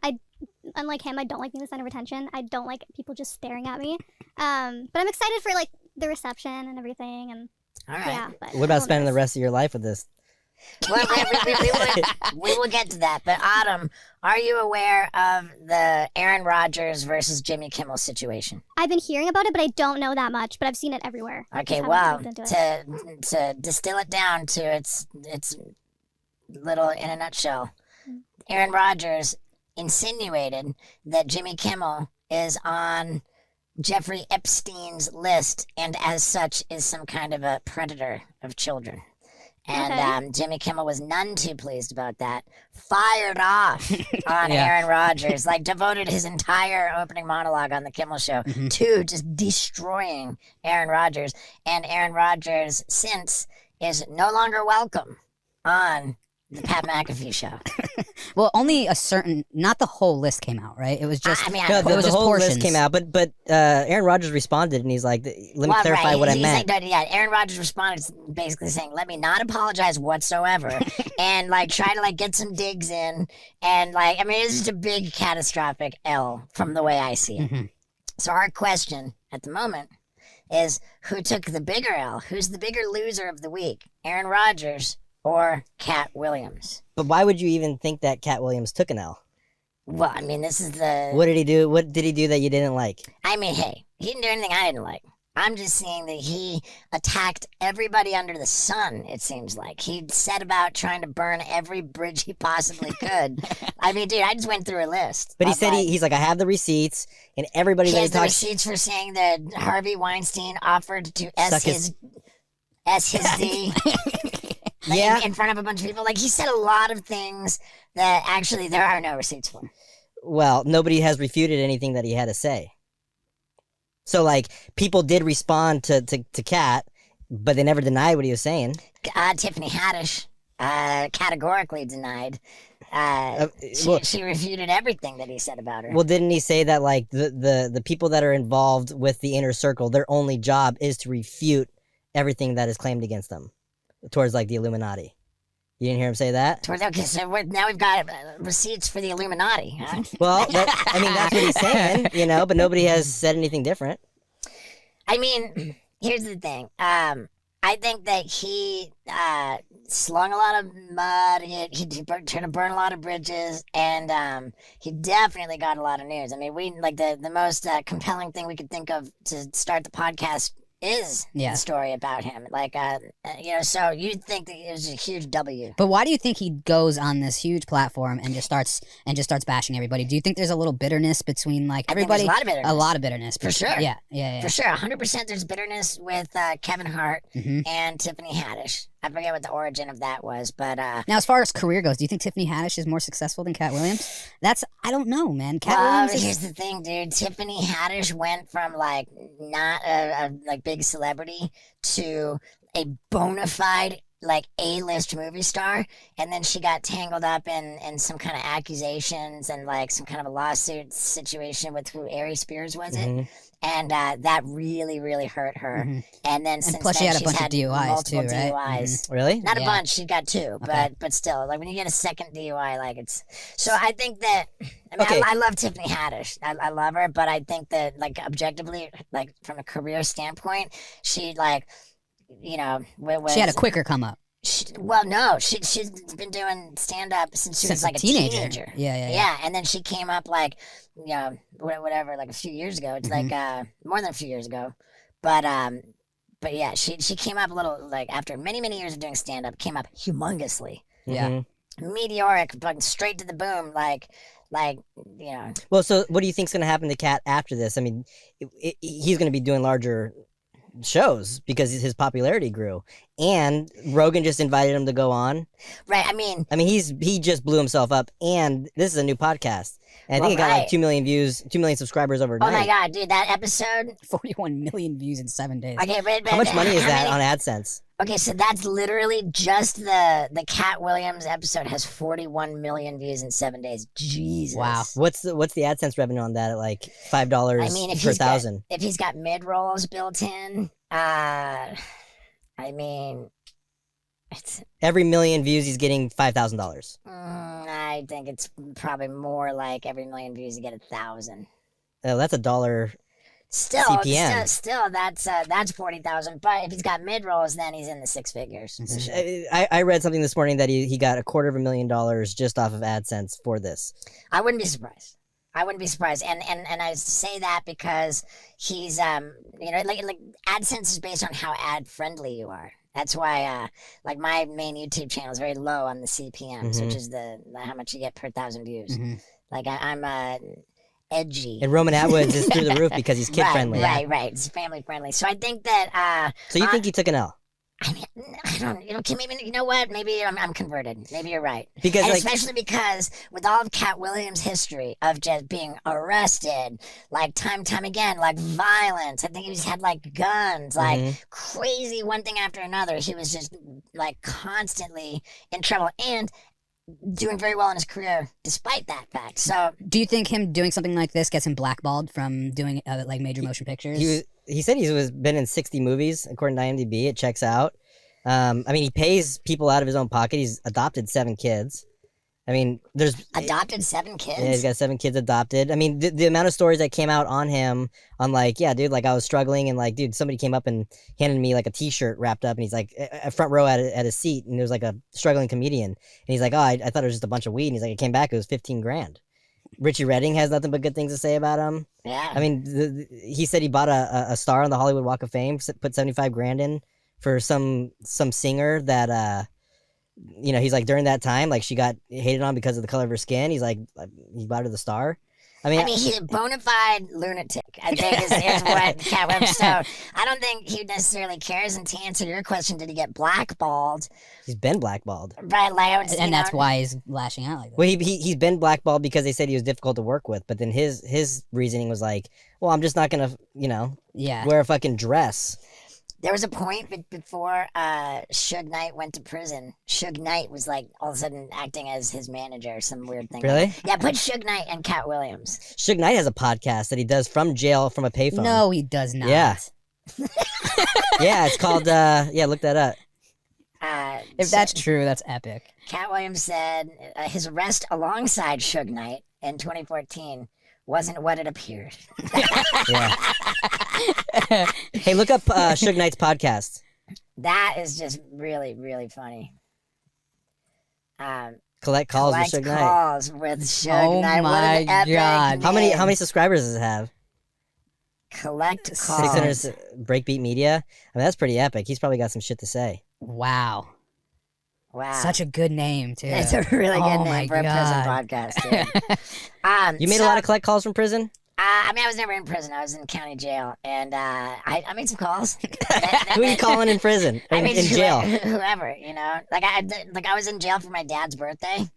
Unlike him, I don't like being the center of attention. I don't like people just staring at me. But I'm excited for like the reception and everything. And all right. yeah. But What about spending the rest of your life with this? Well, we will get to that. But Autumn, are you aware of the Aaron Rodgers versus Jimmy Kimmel situation? I've been hearing about it, but I don't know that much. But I've seen it everywhere. Okay, Just well, haven't delved into it. to distill it down to its little in a nutshell, Aaron Rodgers insinuated that Jimmy Kimmel is on Jeffrey Epstein's list and as such is some kind of a predator of children. And Okay. Jimmy Kimmel was none too pleased about that. Fired off on Yeah. Aaron Rodgers, like devoted his entire opening monologue on the Kimmel Show to just destroying Aaron Rodgers. And Aaron Rodgers since is no longer welcome on the Pat McAfee Show. Well, only a certain, not the whole list came out, right? It was just. I mean, No, it was the just whole portions. list came out, but Aaron Rodgers responded, and he's like, "Let me clarify what I he's meant." Like, yeah, Aaron Rodgers responded basically saying, "Let me not apologize whatsoever," and like try to like get some digs in, and like I mean, it's just a big catastrophic L from the way I see it. Mm-hmm. So our question at the moment is, who took the bigger L? Who's the bigger loser of the week? Aaron Rodgers or Katt Williams? But why would you even think that Katt Williams took an L? Well, I mean, this is the. What did he do? What did he do that you didn't like? I mean, hey, he didn't do anything I didn't like. I'm just saying that he attacked everybody under the sun, it seems like. He set about trying to burn every bridge he possibly could. I mean, dude, I just went through a list. But he of, said like, he's like, I have the receipts, and everybody he that he has the talks. receipts for saying that Harvey Weinstein offered to Suck his- S his D. Like, Yeah. in front of a bunch of people. Like, he said a lot of things that actually there are no receipts for. Well, nobody has refuted anything that he had to say. So, like, people did respond to Katt, but they never denied what he was saying. Tiffany Haddish categorically denied. well- She refuted everything that he said about her. Well, didn't he say that, like, the people that are involved with the inner circle, their only job is to refute everything that is claimed against them towards, like, the Illuminati? You didn't hear him say that? Okay, so now we've got receipts for the Illuminati, huh? Well, I mean, that's what he's saying, you know, but nobody has said anything different. I mean, here's the thing. I think that he slung a lot of mud. He tried to burn a lot of bridges, and he definitely got a lot of news. I mean, we like the most compelling thing we could think of to start the podcast is Yeah. the story about him. Like, so you'd think that it was a huge W. But why do you think he goes on this huge platform and just starts bashing everybody? Do you think there's a little bitterness between like I think there's everybody? a lot of bitterness. A lot of bitterness, For sure. Yeah. For sure, 100%. There's bitterness with Kevin Hart Mhm. and Tiffany Haddish. I forget what the origin of that was, but Now, as far as career goes, do you think Tiffany Haddish is more successful than Katt Williams? I don't know, man. Katt Williams here's is. the thing, dude. Tiffany Haddish went from like not a like big celebrity to a bona fide like A-list movie star, and then she got tangled up in some kind of accusations and like some kind of a lawsuit situation with who Ari Spears was it, Mhm. and that really hurt her. Mhm. And then since plus then, she had a she's bunch of had DUIs multiple too, right? DUIs. Really? Not a Yeah. bunch. She got two, Okay. but still, like when you get a second DUI, like it's. So I think that. I mean, Okay. I love Tiffany Haddish. I love her, but I think that like objectively, like from a career standpoint, she like, was, She had a quicker come up she's been doing stand up since she was since like a teenager. Yeah, and then she came up like, whatever, like a few years ago. It's Mm-hmm. like more than a few years ago, but yeah, she came up a little like after many years of doing stand up, came up humongously, Yeah. Mhm. meteoric, fucking straight to the boom, like. Well, so what do you think's going to happen to Katt after this? I mean, he's going to be doing larger shows because his popularity grew, and Rogan just invited him to go on. Right. I mean, He just blew himself up, and this is a new podcast, and I think it got like right. 2 million views, 2 million subscribers overnight. oh my god, dude, that episode. 41 million views in 7 days. Okay, but How much money is how that many- on AdSense? Okay, so that's literally just the Katt Williams episode has 41 million views in 7 days. Jesus. Wow. What's the AdSense revenue on that at like $5 I mean, if per he's thousand? if he's got mid rolls built in, I mean, it's. Every million views, he's getting $5,000. I think it's probably more like every million views you get 1,000. Oh, that's $1. Still, CPM. still, that's 40,000. But if he's got mid rolls, then he's in the six figures. for sure. I read something this morning that he got $250,000 just off of AdSense for this. I wouldn't be surprised. And I say that because he's like AdSense is based on how ad friendly you are. That's why like my main YouTube channel is very low on the CPMs, which is the how much you get per 1,000 views. Mhm. Like I'm edgy. And Roman Atwoods is through the roof because he's kid friendly. Right. It's family friendly. So I think that So you think he took an L? I mean, I don't, maybe, you know what? Maybe I'm converted. Maybe you're right. Because, and like- especially because with all of Katt Williams' history of just being arrested, like time again, like violence. I think he's had like guns, like crazy one thing after another. He was just like constantly in trouble. And doing very well in his career despite that fact. So Do you think him doing something like this gets him blackballed from doing like major motion pictures? He said he was been in 60 movies according to IMDb. It checks out. I mean, he pays people out of his own pocket. He's adopted 7 kids. I mean, there's adopted 7 kids. Yeah, he's got 7 kids adopted. I mean, the amount of stories that came out on him, on like, yeah, dude, like I was struggling, and like, dude, somebody came up and handed me like a T-shirt wrapped up, and he's like, a front row at his seat, and there was like a struggling comedian, and he's like, oh, I thought it was just a bunch of weed, and he's like, I came back, it was 15 grand. Richie Redding has nothing but good things to say about him. Yeah. I mean, he said he bought a star on the Hollywood Walk of Fame, put 75 grand in for some singer that you know, he's like, during that time, like she got hated on because of the color of her skin. He's like, he bought her the star. I mean, he's a bona fide lunatic, I think is what Katt Williams. So I don't think he necessarily cares. And to answer your question, did he get blackballed? he's been blackballed. Right, like, and that's why he's lashing out like that. Well, he's been blackballed because they said he was difficult to work with. But then his reasoning was like, well, I'm just not gonna, you know, wear a fucking dress. There was a point before Suge Knight went to prison. Suge Knight was like all of a sudden acting as his manager, some weird thing. Really? Yeah, put Suge Knight and Katt Williams. Suge Knight has a podcast that he does from jail from a payphone. No, he does not. Yeah. Yeah, it's called, look that up. If that's true, that's epic. Katt Williams said his arrest alongside Suge Knight in 2014 wasn't what it appeared. Yeah. Hey, look up Suge Knight's podcast. That is just really, really funny. Collect calls with Suge Knight. Calls with Suge Oh Knight. What my an epic God. How name. many subscribers does it have? Collect calls. 600 Breakbeat Media. I mean, that's pretty epic. He's probably got some shit to say. Wow. Wow. Such a good name, too. It's a really good Oh name my for a prison God. podcast, dude. You made a lot of collect calls from prison? I mean, I was never in prison. I was in county jail, and I made some calls. Who are you calling in prison? In jail? Whoever, you know. Like I was in jail for my dad's birthday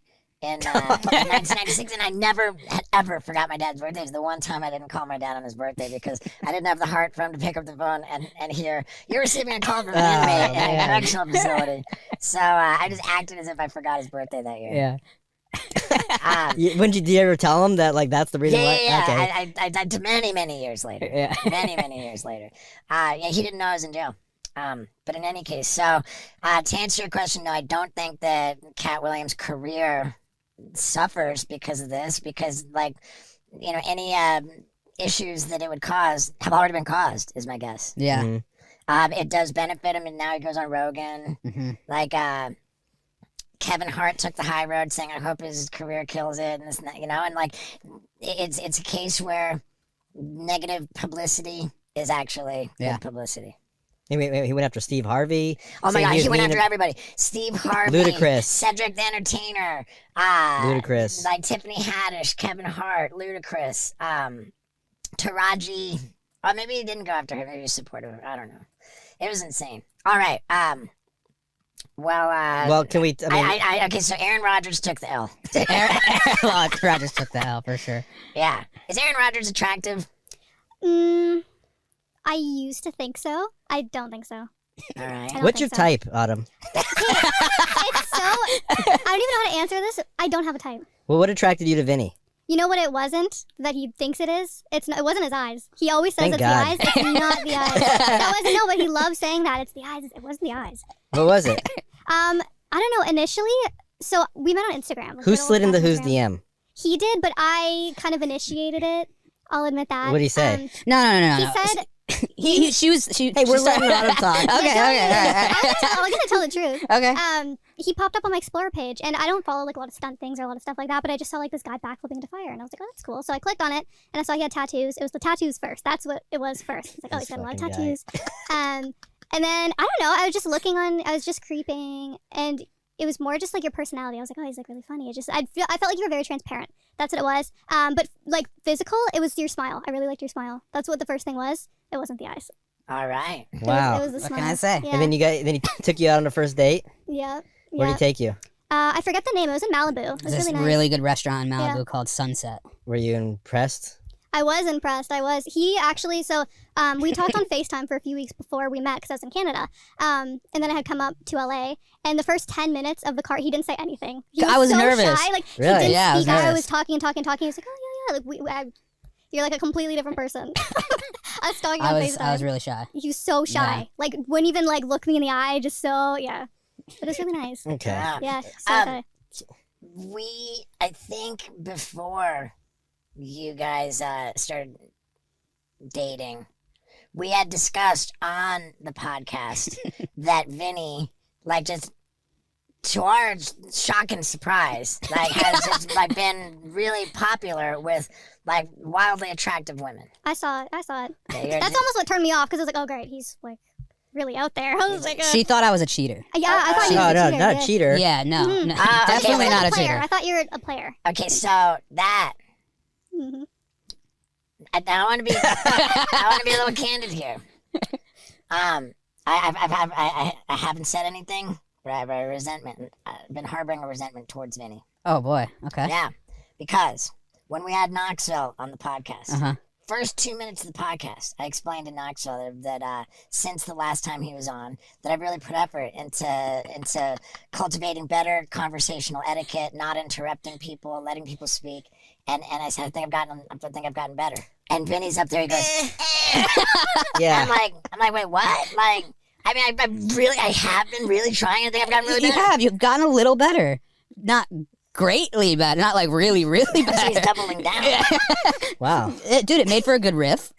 in 1996, and I never had ever forgot my dad's birthday. It was the one time I didn't call my dad on his birthday because I didn't have the heart for him to pick up the phone and hear, you're receiving a call from an inmate in a correctional facility. So I just acted as if I forgot his birthday that year. Yeah. Did you ever tell him that, like, that's the reason why? Yeah. Okay. I died to many years later. Yeah. many years later. Yeah, he didn't know I was in jail. But in any case, so to answer your question, no, I don't think that Katt Williams' career suffers because of this, because, like, you know, any issues that it would cause have already been caused, is my guess. Yeah. Mm-hmm. It does benefit him, and now he goes on Rogan. Mm-hmm. Like, Kevin Hart took the high road, saying, "I hope his career kills it," and this, and that, you know, and like, it's a case where negative publicity is actually good publicity. He went after Steve Harvey. Oh my saying God, he went mean after everybody. Steve Harvey, Ludacris. Cedric the Entertainer, Ludacris. like Tiffany Haddish, Kevin Hart, Ludacris, Taraji. Or maybe he didn't go after her. Maybe he was supportive of her. I don't know. It was insane. All right. Well, can we? Okay, so Aaron Rodgers took the L. Aaron Rodgers took the L for sure. Yeah. Is Aaron Rodgers attractive? I used to think so. I don't think so. All right. I don't What's your think so. type, Autumn? It's so. I don't even know how to answer this. I don't have a type. Well, what attracted you to Vinny? You know what it wasn't that he thinks it is? It wasn't his eyes. He always says Thank it's God. the eyes. It's not the eyes. No, but he loves saying that. It's the eyes. It wasn't the eyes. What was it? I don't know. Initially, so we met on Instagram. Who slid into whose Instagram. DM? He did, but I kind of initiated it. I'll admit that. What'd he say? No. He said, Hey, we're letting Autumn talk. Okay, all right. I'm gonna tell the truth. Okay. He popped up on my Explorer page, and I don't follow like a lot of stunt things or a lot of stuff like that, but I just saw like this guy backflipping into fire, and I was like, oh, that's cool. So I clicked on it, and I saw he had tattoos. It was the tattoos first. That's what it was first. It's like, oh, he's got a lot of fucking tattoos. And then I don't know. I was just looking on. I was just creeping, and it was more just like your personality. I was like, oh, he's like really funny. I felt like you were very transparent. That's what it was. But like physical, it was your smile. I really liked your smile. That's what the first thing was. It wasn't the eyes. All right. Wow. It was the What smile. can I say? Yeah. And then he took you out on a first date. Yeah. Where'd he take you? I forget the name. It was in Malibu. It was There's this really nice. really good restaurant in Malibu Yeah. called Sunset. Were you impressed? I was impressed. I was. He actually, so we talked on FaceTime for a few weeks before we met because I was in Canada. And then I had come up to LA. And the first 10 minutes of the car, he didn't say anything. He I was so nervous. Shy. Like, Really? he didn't Yeah, I was speak. I nervous. was talking. He was like, oh, yeah. Like, you're like a completely different person. I was talking on FaceTime. I was really shy. He was so shy. Yeah. Like, wouldn't even, like, look me in the eye. Just so, yeah. But it's really nice. Okay. Yeah, so okay. I think before you guys started dating, we had discussed on the podcast that Vinny, like, just to our shock and surprise, like, has just like been really popular with like wildly attractive women. I saw it. Yeah, That's almost what turned me off because I was like, oh, great, he's like really out there. I was like, She thought I was a cheater. yeah, I thought you No, were a no, cheater. not a cheater. Yeah, no, Mhm. no, Ah, okay. definitely You're not like a player. cheater. I thought you were a player. Okay, so that hmm I want to be a little candid here. I haven't said anything, but I have a resentment. I've been harboring a resentment towards Vinny. Oh boy. Okay. Yeah, because when we had Knoxville on the podcast, Uh-huh. first 2 minutes of the podcast, I explained to Knoxville that since the last time he was on, that I really put effort into cultivating better conversational etiquette, not interrupting people, letting people speak, and I said I think I've gotten better. And Vinny's up there, he goes, Yeah. I'm like, wait, what? Like, I mean, I have been really trying. I think I've gotten really You better. have. You've gotten a little better. Not greatly better. Not like really, really So he's better. doubling down. Wow. Dude, it made for a good riff.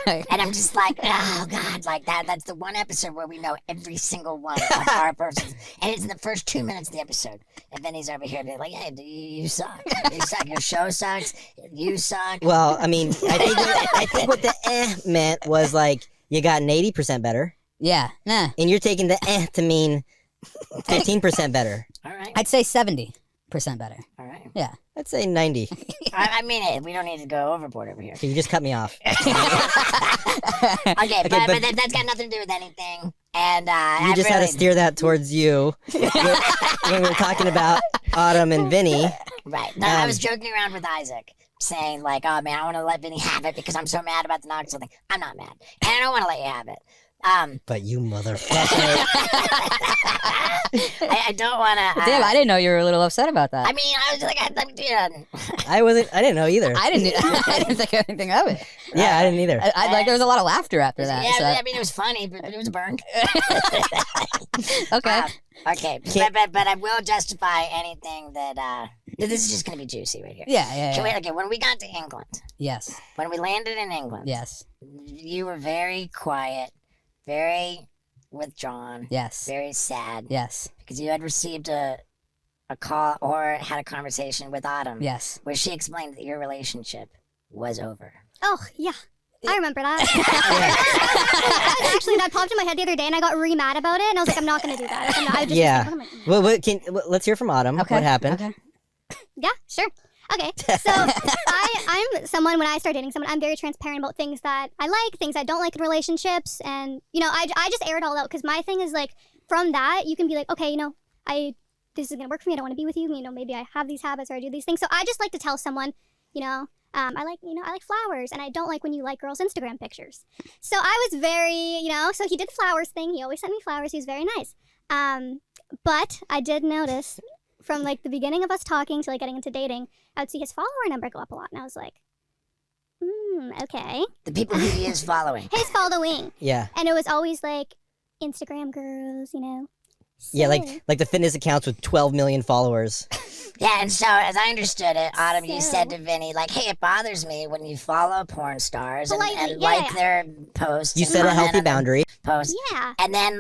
Like, And I'm just like, oh God, like that's the one episode where we know every single one of our persons. And it's in the first 2 minutes of the episode. And then he's over here being like, hey, you suck. You suck. Your show sucks. You suck. Well, I mean, I think what the meant was like you got an 80% better, yeah. Nah. and you're taking the to mean 15% better. All right. I'd say 70% better. All right. Yeah. I'd say 90. I mean it. We don't need to go overboard over here. So you just cut me off. Okay, but but- that's got nothing to do with anything. And You just had to steer that towards you when we were talking about Autumn and Vinny. Right. No, I was joking around with Isaac, saying like, "Oh man, I want to let Vinny have it because I'm so mad about the Knoxville thing." I'm not mad, and I don't want to let you have it. But you motherfucker. I don't want to. Damn, I didn't know you were a little upset about that. I mean, I was like, I didn't know either. I didn't think anything of it. Yeah, I didn't either. I like there was a lot of laughter after that. yeah, so- I mean, it was funny, but it was burned. okay. Okay, but I will justify anything that. This is just gonna be juicy right here. Yeah. Okay, when we got to England, Yes. when we landed in England, Yes. you were very quiet, very withdrawn, Yes. very sad, Yes. because you had received a call or had a conversation with Autumn, Yes. where she explained that your relationship was over. Oh, yeah. I remember that. Actually, that popped in my head the other day, and I got really mad about it, and I was like, I'm not going to do that. Like, I just Yeah. was like, what am I- Let's hear from Autumn. Okay. What happened? Okay. Yeah, sure. Okay, so I'm someone, when I start dating someone, I'm very transparent about things that I like, things I don't like in relationships, and, you know, I just air it all out, because my thing is, like, from that, you can be like, okay, you know, this is going to work for me, I don't want to be with you, you know, maybe I have these habits or I do these things, so I just like to tell someone, you know, I like flowers, and I don't like when you like girls' Instagram pictures. So I was very, you know, so he did the flowers thing, he always sent me flowers, he was very nice. But I did notice, from, like, the beginning of us talking to, like, getting into dating, I would see his follower number go up a lot, and I was like, okay. The people who he is following. His following. Yeah. And it was always, like, Instagram girls, you know. Yeah, So- like the fitness accounts with 12 million followers. Yeah, and so as I understood it, Autumn, you So- said to Vinny, like, hey, it bothers me when you follow porn stars and Politely, like yeah. their posts. You and set a comment healthy on their boundary. Posts. Yeah. And then,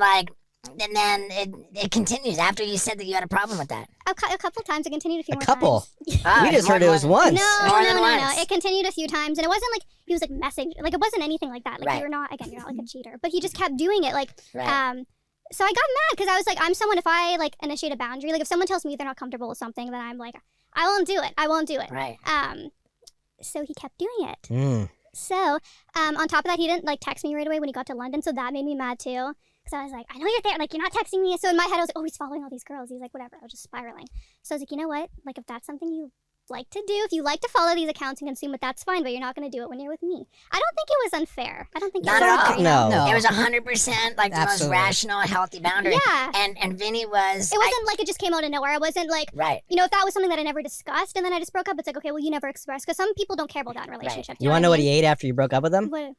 it continues after you said that you had a problem with that. A couple times. It continued a few A more couple. times. Ah, We just heard it was once. No, More no, than no, no. once. It continued a few times, and it wasn't like he was like messaging. Like, it wasn't anything like that. Like, Right. you're not like a cheater, but he just kept doing it. Like, Right. so I got mad because I was like, I'm someone, if I like initiate a boundary, like if someone tells me they're not comfortable with something, then I'm like, I won't do it. I won't do it. Right. So he kept doing it. Mm. So, on top of that, he didn't like text me right away when he got to London, so that made me mad too. Because I was like, I know you're there, like, you're not texting me. So in my head, I was like, oh, he's following all these girls. He's like, whatever. I was just spiraling. So I was like, you know what? Like, if that's something you like to do. If you like to follow these accounts and consume it, that's fine, but you're not going to do it when you're with me. I don't think it was unfair. I don't think Not it was at all. unfair, you know? No. It was 100% like the most Absolutely. rational, healthy boundary. Yeah. And Vinny was. It wasn't like it just came out of nowhere. It wasn't like, Right. you know, if that was something that I never discussed and then I just broke up, it's like, okay, well, you never expressed. Because some people don't care about that in relationships. You want to know what he ate after you broke up with him? What?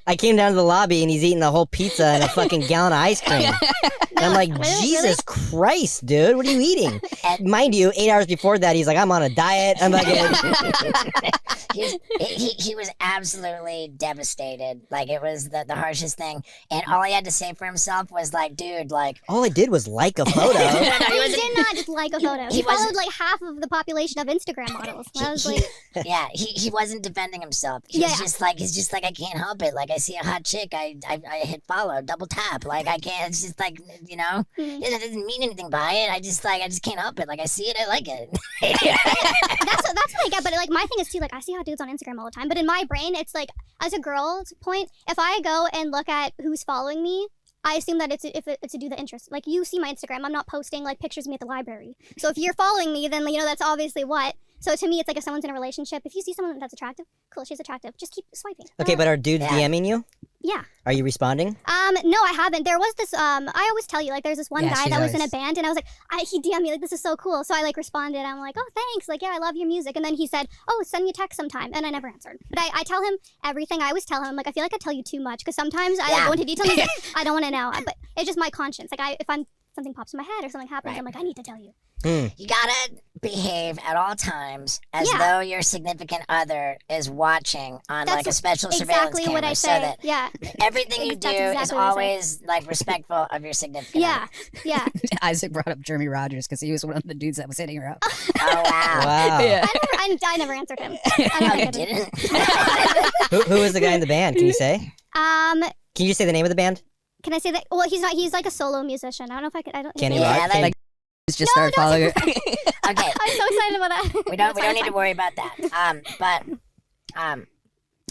I came down to the lobby and he's eating a whole pizza and a fucking gallon of ice cream. And I'm like, Really? Jesus Christ, dude, what are you eating? Mind you, 8 hours before that, he's like, I'm on a diet. I'm like, He was absolutely devastated. Like, it was the harshest thing. And all he had to say for himself was like, dude, like. all I did was like a photo. No, he He wasn't- did not just like a photo. He wasn't- followed like half of the population of Instagram models. I was like, Yeah, he wasn't defending himself. He's Yeah. just like I can't help it. Like, I see a hot chick, I hit follow, double tap. Like, I can't. It's just like, you know, it doesn't mean anything by it. I just can't help it. Like, I see it, I like it. that's what I get. But like my thing is too, like I see hot dudes on Instagram all the time. But in my brain, it's like as a girl's point, if I go and look at who's following me, I assume that it's a dude that interests. Like you see my Instagram, I'm not posting like pictures of me at the library. So if you're following me, then you know that's obviously what. So to me, it's like if someone's in a relationship, if you see someone that's attractive, cool, she's attractive, just keep swiping. Okay, but are dudes Yeah. DMing you? Yeah. Are you responding? No, I haven't. There was this, I always tell you, like, there's this one Yeah, guy she's that was in a always- band, and I was like, he DM'd me, like, this is so cool. So I, like, responded. I'm like, oh, thanks. Like, yeah, I love your music. And then he said, oh, send me a text sometime. And I never answered. But I tell him everything. I always tell him, like, I feel like I tell you too much, because sometimes I like, go into detail, and he's like, I don't want to know. But it's just my conscience. Like, if something pops in my head or something happens, Right. I'm like, I need to tell you. You gotta behave at all times as Yeah. though your significant other is watching on like a special surveillance exactly camera, what I so say. that Yeah. everything you do That's exactly is what I say. always like respectful of your significant Yeah. other. Yeah. Isaac brought up Jeremy Rodgers because he was one of the dudes that was hitting her up. Oh wow. Wow. Yeah. I never answered him. I don't No, think you I did. didn't. Who is the guy in the band? Can you say? Um, Can you say the name of the band? can I say that? Well, he's not. He's like a solo musician. I don't know if I could. I don't. Kenny Yeah, Rock? that- Kenny- Like, just started following her. Okay, I'm so excited about that. we don't need to worry about that. But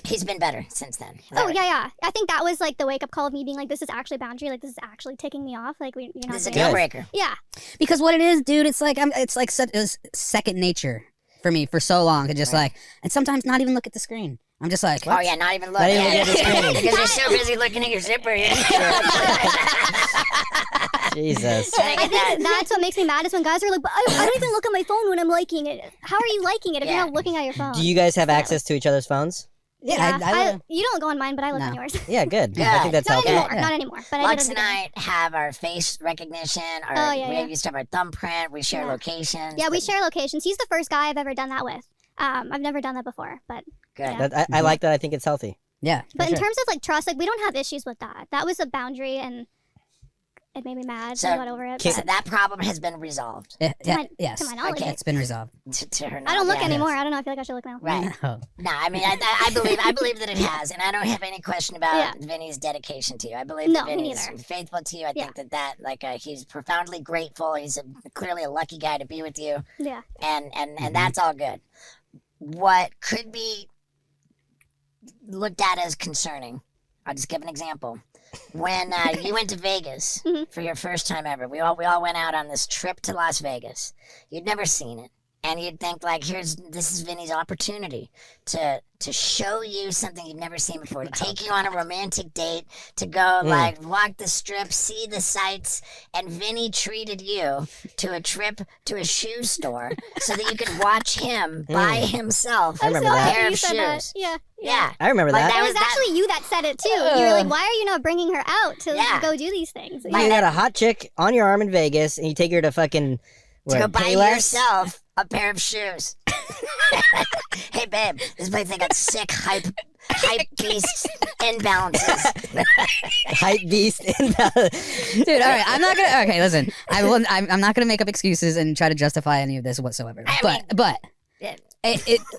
he's been better since then. Is that Oh right? yeah. I think that was like the wake up call of me being like, this is actually a boundary. Like this is actually ticking me off. Like you're not. This is a doing deal this. breaker. Yeah. Because what it is, dude, it's like it's second nature for me for so long to just like, and sometimes not even look at the screen. I'm just like, Oh yeah, not even look. Not even Yeah, look at the screen. because you're so busy looking at your zipper. You're Jesus. trying to I get that. think that's what makes me mad is when guys are like, but I don't even look at my phone when I'm liking it. How are you liking it if Yeah. you're not looking at your phone? Do you guys have access to each other's phones? yeah, I you don't go on mine, but I look No. on yours. Yeah, good. Yeah. I think that's Not healthy. anymore. Yeah. Not anymore. But I Lux did and it. I have our face recognition. Oh, yeah, We yeah. used to have our thumbprint. We share Yeah. locations. Yeah, we but- share locations. He's the first guy I've ever done that with. I've never done that before, but Good. Yeah. I like that. I think it's healthy. yeah. but for in sure. terms of like trust, like we don't have issues with that. That was a boundary, and it made me mad. So I So, got over it. So but that problem has been resolved Yeah, my- yes, to my knowledge. Okay. it's been resolved. to her. I don't look yeah. anymore. I don't know. I feel like I should look now. Right. Oh. No, I mean, I believe that it has, and I don't have any question about Yeah. Vinny's dedication to you. I believe No, that me Vinny's neither. faithful to you. I Yeah. think that he's profoundly grateful. He's clearly a lucky guy to be with you, Yeah. and that's all good. What could be looked at as concerning, I'll just give an example. When you went to Vegas Mhm. for your first time ever, we all went out on this trip to Las Vegas. You'd never seen it, and you'd think like, this is Vinny's opportunity to show you something you've never seen before, to take you on a romantic date, to go like walk the strip, see the sights, and Vinny treated you to a trip to a shoe store so that you could watch him by himself I a remember that. pair You of said that. shoes. Yeah. Yeah. I remember Like that. that It was actually you that said it too. You were like, "Why are you not bringing her out to Yeah. go do these things?" You got a hot chick on your arm in Vegas, and you take her to fucking To go where, buy Payless? yourself a pair of shoes. Hey babe, this place they got sick hype beast imbalances. Hype beast. Dude, all right, I'm not gonna. Okay, listen, I'm not gonna make up excuses and try to justify any of this whatsoever. But Yeah.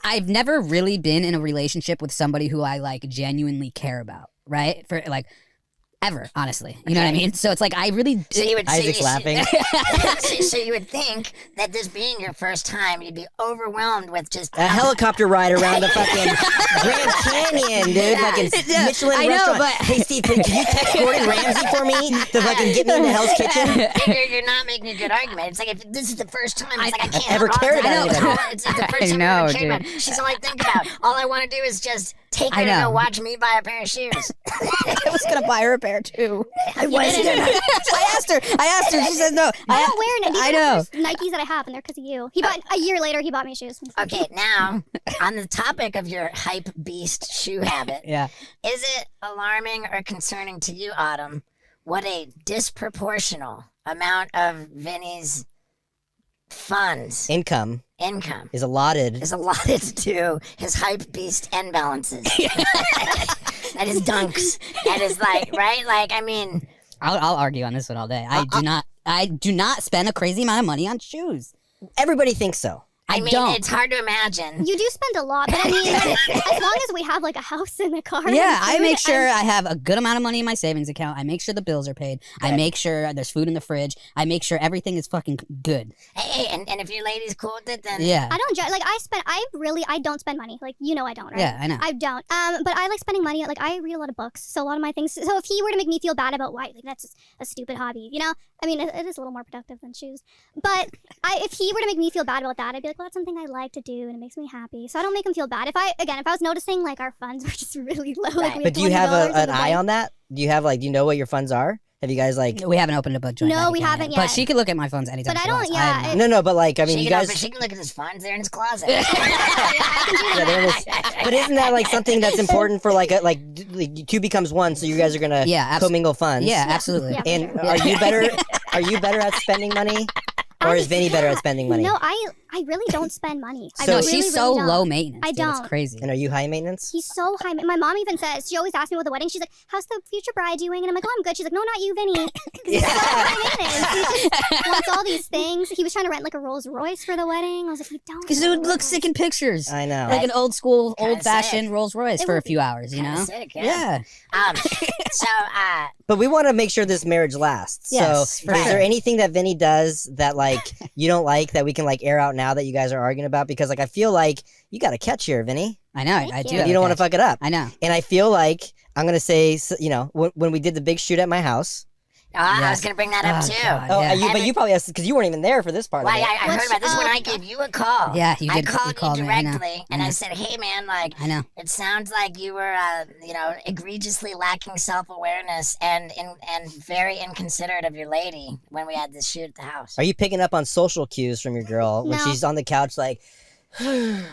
I've never really been in a relationship with somebody who I like genuinely care about, right? For like, ever, honestly. You know what I mean? So it's like I really. So you would Isaac's laughing. so you would think that this being your first time, you'd be overwhelmed with just A helicopter ride around the fucking Grand Canyon, dude. Fucking Michelin I know, restaurant. but- Hey, Steve, can you text Gordon Ramsay for me to fucking get me into Hell's Kitchen? You're not making a good argument. It's like if this is the first time, it's like I can't ever cared about it. anybody. It's like the first I time know, I ever cared dude. about it. She's all I think about. All I want to do is just take her I to go know. watch me buy a pair of shoes. I was gonna buy her a pair too. I was gonna. I asked her. She says no. I don't wear Nikes. I know. Nikes that I have, and they're because of you. He bought a year later. He bought me shoes. Okay, now on the topic of your hype beast shoe habit, Yeah. is it alarming or concerning to you, Autumn, what a disproportional amount of Vinny's funds, Income income, is allotted. is allotted to his hype beast end balances? And his dunks. And his right? Like, I mean, I'll argue on this one all day. I do not spend a crazy amount of money on shoes. Everybody thinks so. I mean, don't. it's hard to imagine. You do spend a lot, but I mean, as long as we have like a house and a car. Yeah, and I food, make sure I have a good amount of money in my savings account. I make sure the bills are paid. I make sure there's food in the fridge. I make sure everything is fucking good. Hey, and if your lady's cool with it, then Yeah. I don't like I don't spend money. Like I don't, right? Yeah, I know. I don't. But I like spending money. Like I read a lot of books, so a lot of my things. So if he were to make me feel bad about why, like that's just a stupid hobby, I mean, it is a little more productive than shoes. But if he were to make me feel bad about that, I'd be like, well, that's something I like to do, and it makes me happy. So I don't make him feel bad. If I was noticing like our funds were just really low, like we But had do you have $20 in an the eye bank. on that? Do you know what your funds are? Have you guys like? We haven't opened up a joint No, bank we account haven't But yet. she could look at my phones anytime But she I don't- wants. yeah, have No, but like, I mean, she you can, guys. open, she can look at his funds. They're in his closet. Yeah, there was- but isn't that like something that's important for like two becomes one, so you guys are gonna commingle funds? Yeah, absolutely. Yeah. And are you better? Are you better at spending money, or is Vinny better at spending money? No, I really don't spend money. I So- No, really, she's really so don't. low maintenance. I dude, don't. It's crazy. And are you high maintenance? He's so high. My mom even says, she always asks me about the wedding. She's like, how's the future bride doing? And I'm like, oh, I'm good. She's like, no, not you, Vinny. 'Cause he's so high maintenance. He just wants all these things. He was trying to rent like a Rolls Royce for the wedding. I was like, we don't. Because it would look sick in pictures. I know. Like an old school, Kinda old fashioned sick. Rolls Royce It for a would few hours, you Kinda know? sick, yeah. Yeah. So, But we want to make sure this marriage lasts. Yes, so, for is sure. there anything that Vinny does that like you don't like that we can like air out now that you guys are arguing about? Because like I feel like you got a catch here, Vinny. I know. I do. you. have You a don't want to catch. fuck it up. I know. And I feel like I'm gonna say, when we did the big shoot at my house. I Yes. was going to bring that up Oh, too. God. Oh, Yeah. but you probably have because you weren't even there for this part Well, of it. I heard about this when I gave you a call. Yeah, you I did. You called called you me, I know. directly, and I said, "Hey, man, like, I know. it sounds like you were, egregiously lacking self-awareness and very inconsiderate of your lady when we had this shoot at the house." Are you picking up on social cues from your girl when No. she's on the couch like? And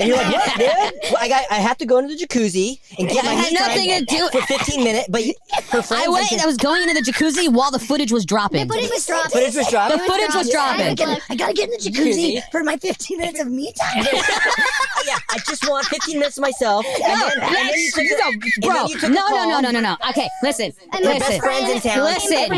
you're like, what, dude? Well, I have to go into the jacuzzi and get my I had me time nothing to do- for 15 minutes. But her friends, I was going into the jacuzzi while the footage was dropping. But it was dropped. footage was dropped. The footage was dropping. I gotta get in the jacuzzi for my 15 minutes of me time. Yeah, I just want 15 minutes to myself. And then you took the, Bro, and then you took the call. no. Okay, listen. And my listen. best friend in town. Listen.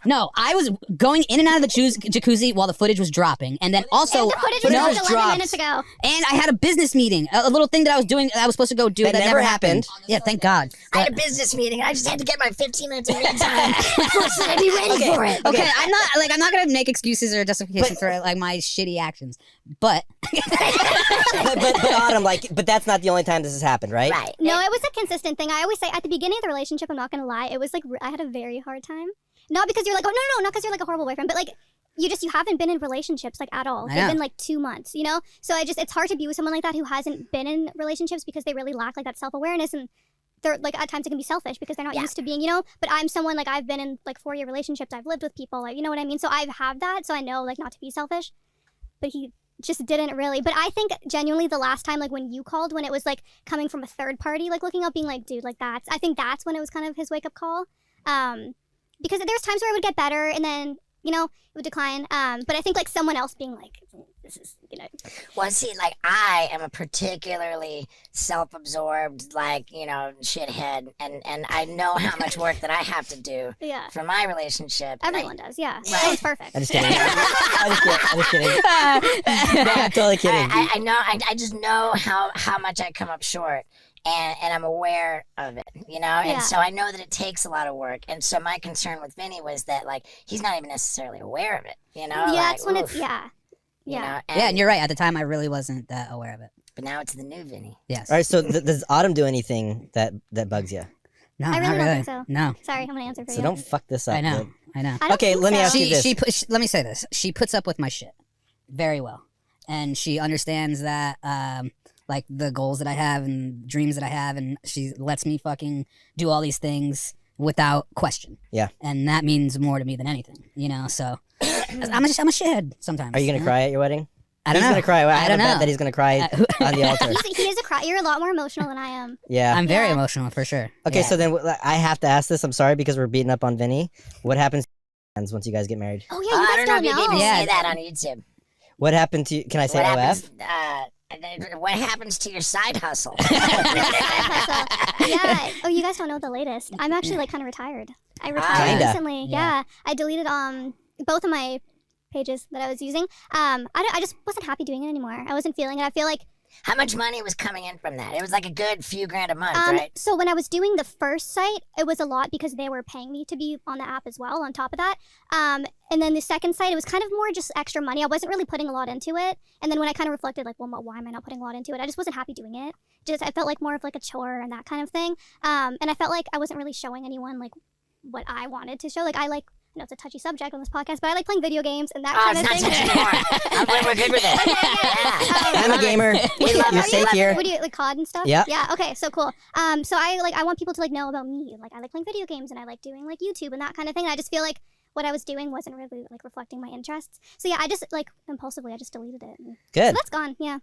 No. I was going in and out of the jacuzzi while the footage was dropping, and then also And the footage was no, dropped 11 minutes ago. and I had a business meeting, a little thing that I was doing. I was supposed to go do That that never happened. Yeah, thank God. I had a business meeting, and I just had to get my 15 minutes of me time before so I'd be ready for it. Okay, I'm not gonna make excuses or justification for like my shitty actions, but but Autumn, but that's not the only time this has happened, right? Right. No, it was a consistent thing. I always say at the beginning of the relationship, I'm not gonna lie, it was like I had a very hard time. Not because you're like, oh no, not because you're like a horrible boyfriend, but like you haven't been in relationships like at all. I They've know. been like 2 months, you know? So it's hard to be with someone like that who hasn't been in relationships because they really lack like that self-awareness, and they're like at times it can be selfish because they're not used to being, but I'm someone like I've been in like 4-year relationships. I've lived with people, like, you know what I mean? So I have that, so I know like not to be selfish. But he just didn't really. But I think genuinely the last time, like when you called, when it was like coming from a third party, like looking up being like, dude, like I think that's when it was kind of his wake up call. Because there's times where it would get better and then, it would decline. But I think like someone else being like, this is, Well, see, like, I am a particularly self-absorbed, like, shithead, and I know how much work that I have to do yeah. for my relationship. and Everyone does, yeah. Right. No one's perfect. I'm just kidding. I'm just kidding. No, I'm totally kidding. I know. I just know how much I come up short, and I'm aware of it, you know, Yeah. and so I know that it takes a lot of work, and so my concern with Vinny was that like he's not even necessarily aware of it, you know. Yeah, like, that's when oof, it's yeah. you know, Yeah, and you're right. At the time, I really wasn't that aware of it. but now it's the new Vinny. Yes. All right, so does Autumn do anything that bugs you? No, I really not don't really. think so. No. Sorry, I'm gonna answer for So you. don't fuck this up. I know. dude. I know. I don't Okay, think let me so. ask you this. Let me say this. She puts up with my shit very well, and she understands that, like the goals that I have and dreams that I have, and she lets me fucking do all these things without question. Yeah. And that means more to me than anything, you know. So I'm a shithead sometimes. Are you gonna know? cry at your wedding? I don't He's know. gonna cry. I I have don't a bet know. that he's gonna cry on the altar. He is a cry. You're a lot more emotional than I am. Yeah. I'm very Yeah. emotional for sure. Okay, Yeah. so then I have to ask this. I'm sorry because we're beating up on Vinny. What happens once you guys get married? Oh yeah, you I guys don't know if you can even Yeah. say that on YouTube. What happened to? Can I say What OF? happens? What happens to your side hustle? Yeah. Oh, you guys don't know the latest. I'm actually like kind of retired. I retired Kinda. recently. Yeah. I deleted both of my pages that I was using. I just wasn't happy doing it anymore. I wasn't feeling it. I feel like How much money was coming in from that? It was like a good few grand a month, right? so when I was doing the first site, it was a lot because they were paying me to be on the app as well on top of that. And then the second site, it was kind of more just extra money. I wasn't really putting a lot into it. And then when I kind of reflected, like, well, why am I not putting a lot into it? I just wasn't happy doing it. I felt like more of like a chore and that kind of thing. And I felt like I wasn't really showing anyone like what I wanted to show. Like I know it's a touchy subject on this podcast, but I like playing video games and that kind It's of not thing. touching anymore. We're good with it. I'm a gamer. You're safe here. What do you like COD and stuff? Yeah. Yeah. Okay. So cool. So I want people to like know about me. Like I like playing video games and I like doing like YouTube and that kind of thing. And I just feel like what I was doing wasn't really like reflecting my interests. So yeah, I just like impulsively I just deleted it. And Good. so that's gone. Yeah.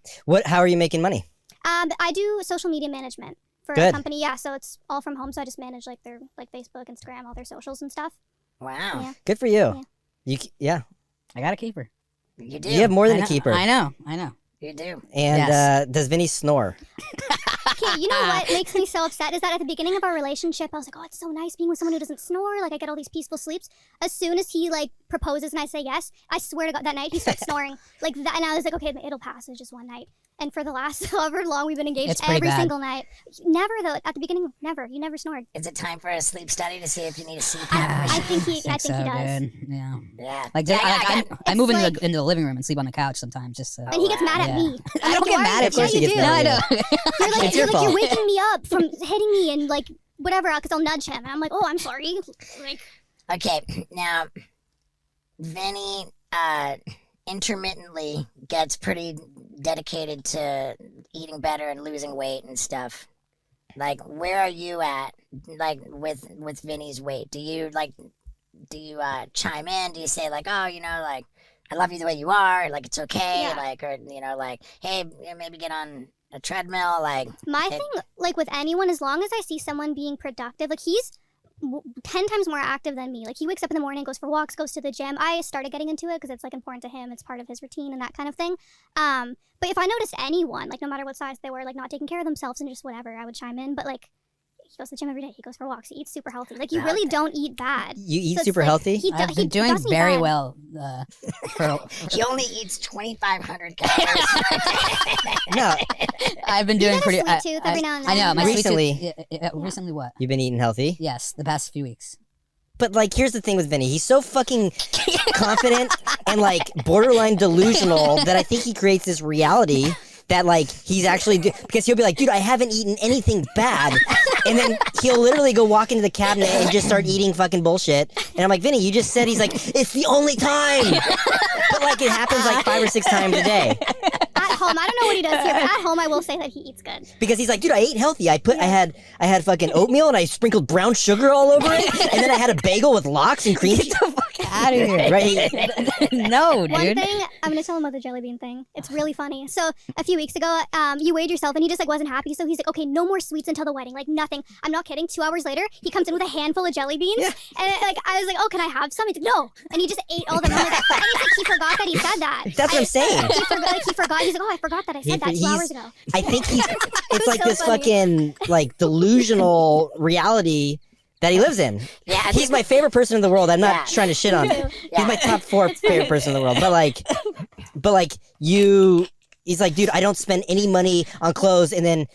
How are you making money? I do social media management for Good. a company. Yeah. So it's all from home. So I just manage like their like Facebook, Instagram, all their socials and stuff. Wow. Yeah. Good for you. Yeah. I got a keeper. You do. You have more than I a know, keeper. I know. You do. And Yes. does Vinny snore? Okay, you know what makes me so upset is that at the beginning of our relationship, I was like, oh, it's so nice being with someone who doesn't snore. Like, I get all these peaceful sleeps. As soon as he, like, proposes and I say yes, I swear to God, that night he starts snoring. Like, that, and I was like, okay, it'll pass. It's just one night. And for the last however long we've been engaged, It's pretty every bad. single night. Never, though. At the beginning, never. You never snored. Is it time for a sleep study to see if you need a CPAP I machine? think he I think so, does. dude. Yeah. Yeah. Like, Yeah, I move It's into the living room and sleep on the couch sometimes just so. And he gets mad at Yeah. me. I don't get mad at Of course you. he gets do. mad No, at I you. know. You're like, It's your you're fault. waking me up from hitting me and, like, whatever, because I'll nudge him. And I'm like, oh, I'm sorry. Like, Okay, now, Vinny intermittently gets pretty dedicated to eating better and losing weight and stuff. Like, where are you at, like, with Vinny's weight? Do you chime in? Do you say, like, oh, you know, like, I love you the way you are, like, it's okay, Yeah. like, or, you know, like, hey, maybe get on a treadmill, like, my It- thing, like with anyone, as long as I see someone being productive, like he's 10 times more active than me. Like he wakes up in the morning, goes for walks, goes to the gym. I started getting into it because it's like important to him. It's part of his routine and that kind of thing. But if I noticed anyone, like no matter what size they were, like not taking care of themselves and just whatever, I would chime in. But like he goes to the gym every day. He goes for walks. He eats super healthy. Like you really don't eat bad. You eat So it's super like, healthy? I've been doing doesn't eat very bad. well. he only eats 2,500 calories. No, I've been You doing get a pretty. sweet tooth every now and I know. then. My Recently- sweet tooth. Recently, what? you've been eating healthy. Yes, the past few weeks. But like, here's the thing with Vinny. He's so fucking confident and like borderline delusional that I think he creates this reality that like he's actually because he'll be like, dude, I haven't eaten anything bad, and then he'll literally go walk into the cabinet and just start eating fucking bullshit. And I'm like, Vinny, you just said he's like, it's the only time, but like it happens like 5 or 6 times a day At home, I don't know what he does here, but at home, I will say that he eats good. because he's like, dude, I ate healthy. I had fucking oatmeal and I sprinkled brown sugar all over it, and then I had a bagel with lox and cream. Get the fuck Out of here. right? No, One dude. thing, I'm gonna tell him about the jelly bean thing. It's really funny. So a few weeks ago, you weighed yourself and he just like wasn't happy. So he's like, okay, no more sweets until the wedding. Like nothing. I'm not kidding. 2 hours later, he comes in with a handful of jelly beans. And like I was like, oh, can I have some? He's like, no. And he just ate all of them. I'm like, and he's like, he forgot that he said that. That's what I'm saying. He forgot. He's like, oh, I forgot that I said that 2 hours ago. I think he's. It's like so this funny. fucking like delusional reality that he lives in. Yeah, He's my favorite person in the world. I'm not Yeah. trying to shit on him. Yeah. He's my top 4 favorite person in the world. But like you he's like, dude, I don't spend any money on clothes, and then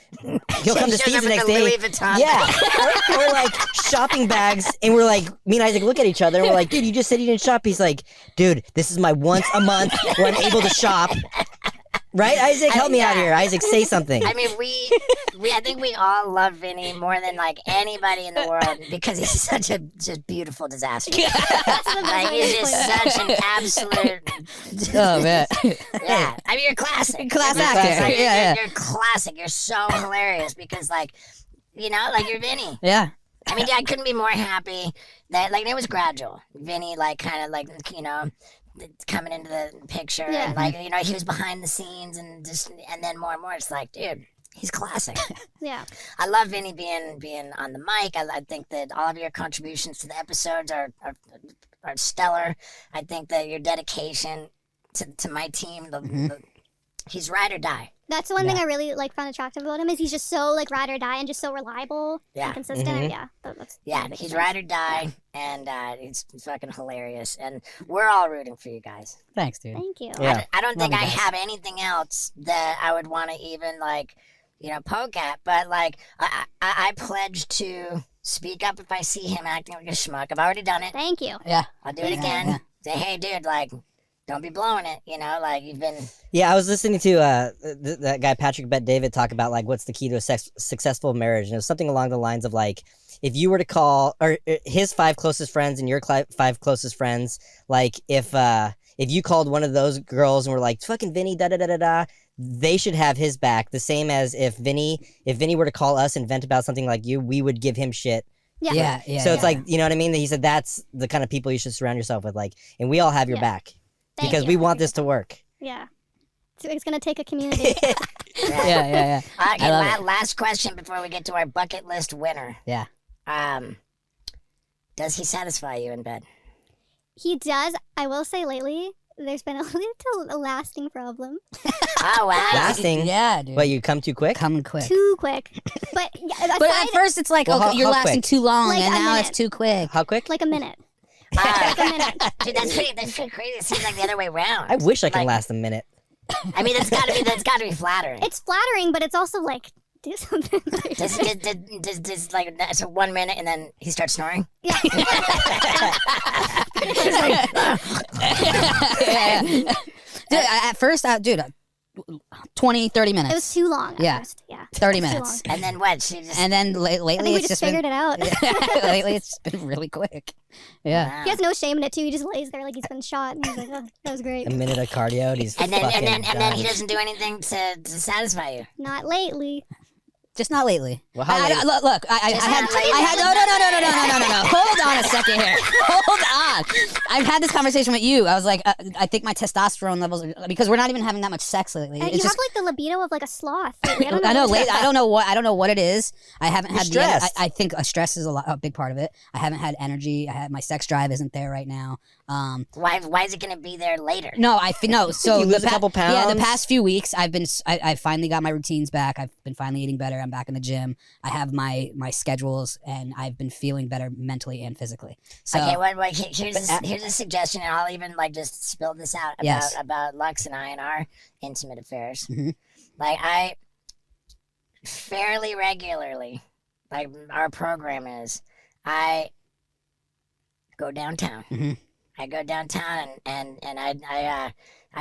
he'll come to Steve's the next day. Louis Vuitton. Yeah, or like shopping bags, and we're like, me and Isaac look at each other, and we're like, dude, you just said you didn't shop. He's like, dude, this is my once a month where I'm able to shop. Right, Isaac? Help me out here. Isaac, say something. I mean, I think we all love Vinny more than like anybody in the world because he's such a just beautiful disaster. Like he's just such an absolute. Oh man. Yeah, I mean, you're classic. Class You're actor. classic. Yeah. You're classic. You're so hilarious because, like, you know, like you're Vinny. Yeah. I mean, I couldn't be more happy that like it was gradual. Vinny, like, kind of like, you know, coming into the picture, Yeah. and like, you know, he was behind the scenes, and then more and more, it's like, dude, he's classic. Yeah. I love Vinny being on the mic. I think that all of your contributions to the episodes are stellar. I think that your dedication to my team, he's ride or die. That's the one thing I really like found attractive about him is he's just so like ride or die and just so reliable Yeah. and consistent. Mhm. And yeah, that's Yeah, he's ride or die, and it's fucking hilarious. And we're all rooting for you guys. Thanks, dude. Thank you. Yeah. I don't think Love I you guys. have anything else that I would want to even like, you know, poke at. But like, I pledge to speak up if I see him acting like a schmuck. I've already done it. Thank you. Yeah. I'll do it again. yeah. Say, hey, dude, like, don't be blowing it. You know, like you've been. Yeah, I was listening to that guy Patrick Bet David talk about like what's the key to a successful marriage, and it was something along the lines of like, if you were to call or his 5 closest friends and your 5 closest friends, like if you called one of those girls and were like, fucking Vinny, da da da da da, they should have his back. The same as if Vinny were to call us and vent about something like you, we would give him shit. Yeah. Yeah. So it's like, you know what I mean? He said that's the kind of people you should surround yourself with, like, and we all have your Yeah. back Thank because you. we want this to work. Yeah. So it's gonna take a community. yeah. Okay, I love it. last question before we get to our bucket list winner. Yeah. Does he satisfy you in bed? He does. I will say lately, there's been a little lasting problem. Oh wow! Lasting. Yeah, dude. What, you come too quick? Coming quick. Too quick. But yeah, But aside, at first it's like, Well, okay, how- you're how lasting quick? too long, Like and a now minute. it's too quick. How quick? like a minute. Like a minute. Dude, that's pretty crazy. It seems like the other way around. I wish I could Like- last a minute. I mean, that's gotta be flattering. It's flattering, but it's also like, do something. Does like so 1 minute and then he starts snoring? Yeah. Dude, at first, dude, 20, 30 minutes. It was too long at Yeah. first. Yeah. 30 Too minutes. And then what? She just. And then I lately think we it's just been, figured it out. lately it's just been really quick. Yeah. Wow. He has no shame in it too. He just lays there like he's been shot, and he's like, "Oh, that was great." A minute of cardio, and he's And then fucking and then he done. doesn't do anything to satisfy you. Not lately. Just not lately. Well, how late- Look, I Just had, not lately. I had, no. Hold on a second here. Hold on. I've had this conversation with you. I was like, I think my testosterone levels are, because we're not even having that much sex lately. You It's just, have like the libido of like a sloth. Lately. I know. I don't know what it is. I haven't You're had. stressed. I think stress is a big part of it. I haven't had energy. My sex drive isn't there right now. Why is it gonna be there later? No, no. So You lose a couple Yeah, the pounds? past few weeks, I finally got my routines back. I've been finally eating better. I'm back in the gym. I have my schedules, and I've been feeling better mentally and physically. So Okay, here's a suggestion, and I'll even like just spill this out Yes. about Lux and I and our intimate affairs. Mhm. Like I fairly regularly, like our program is, I go downtown. Mhm. I go downtown and I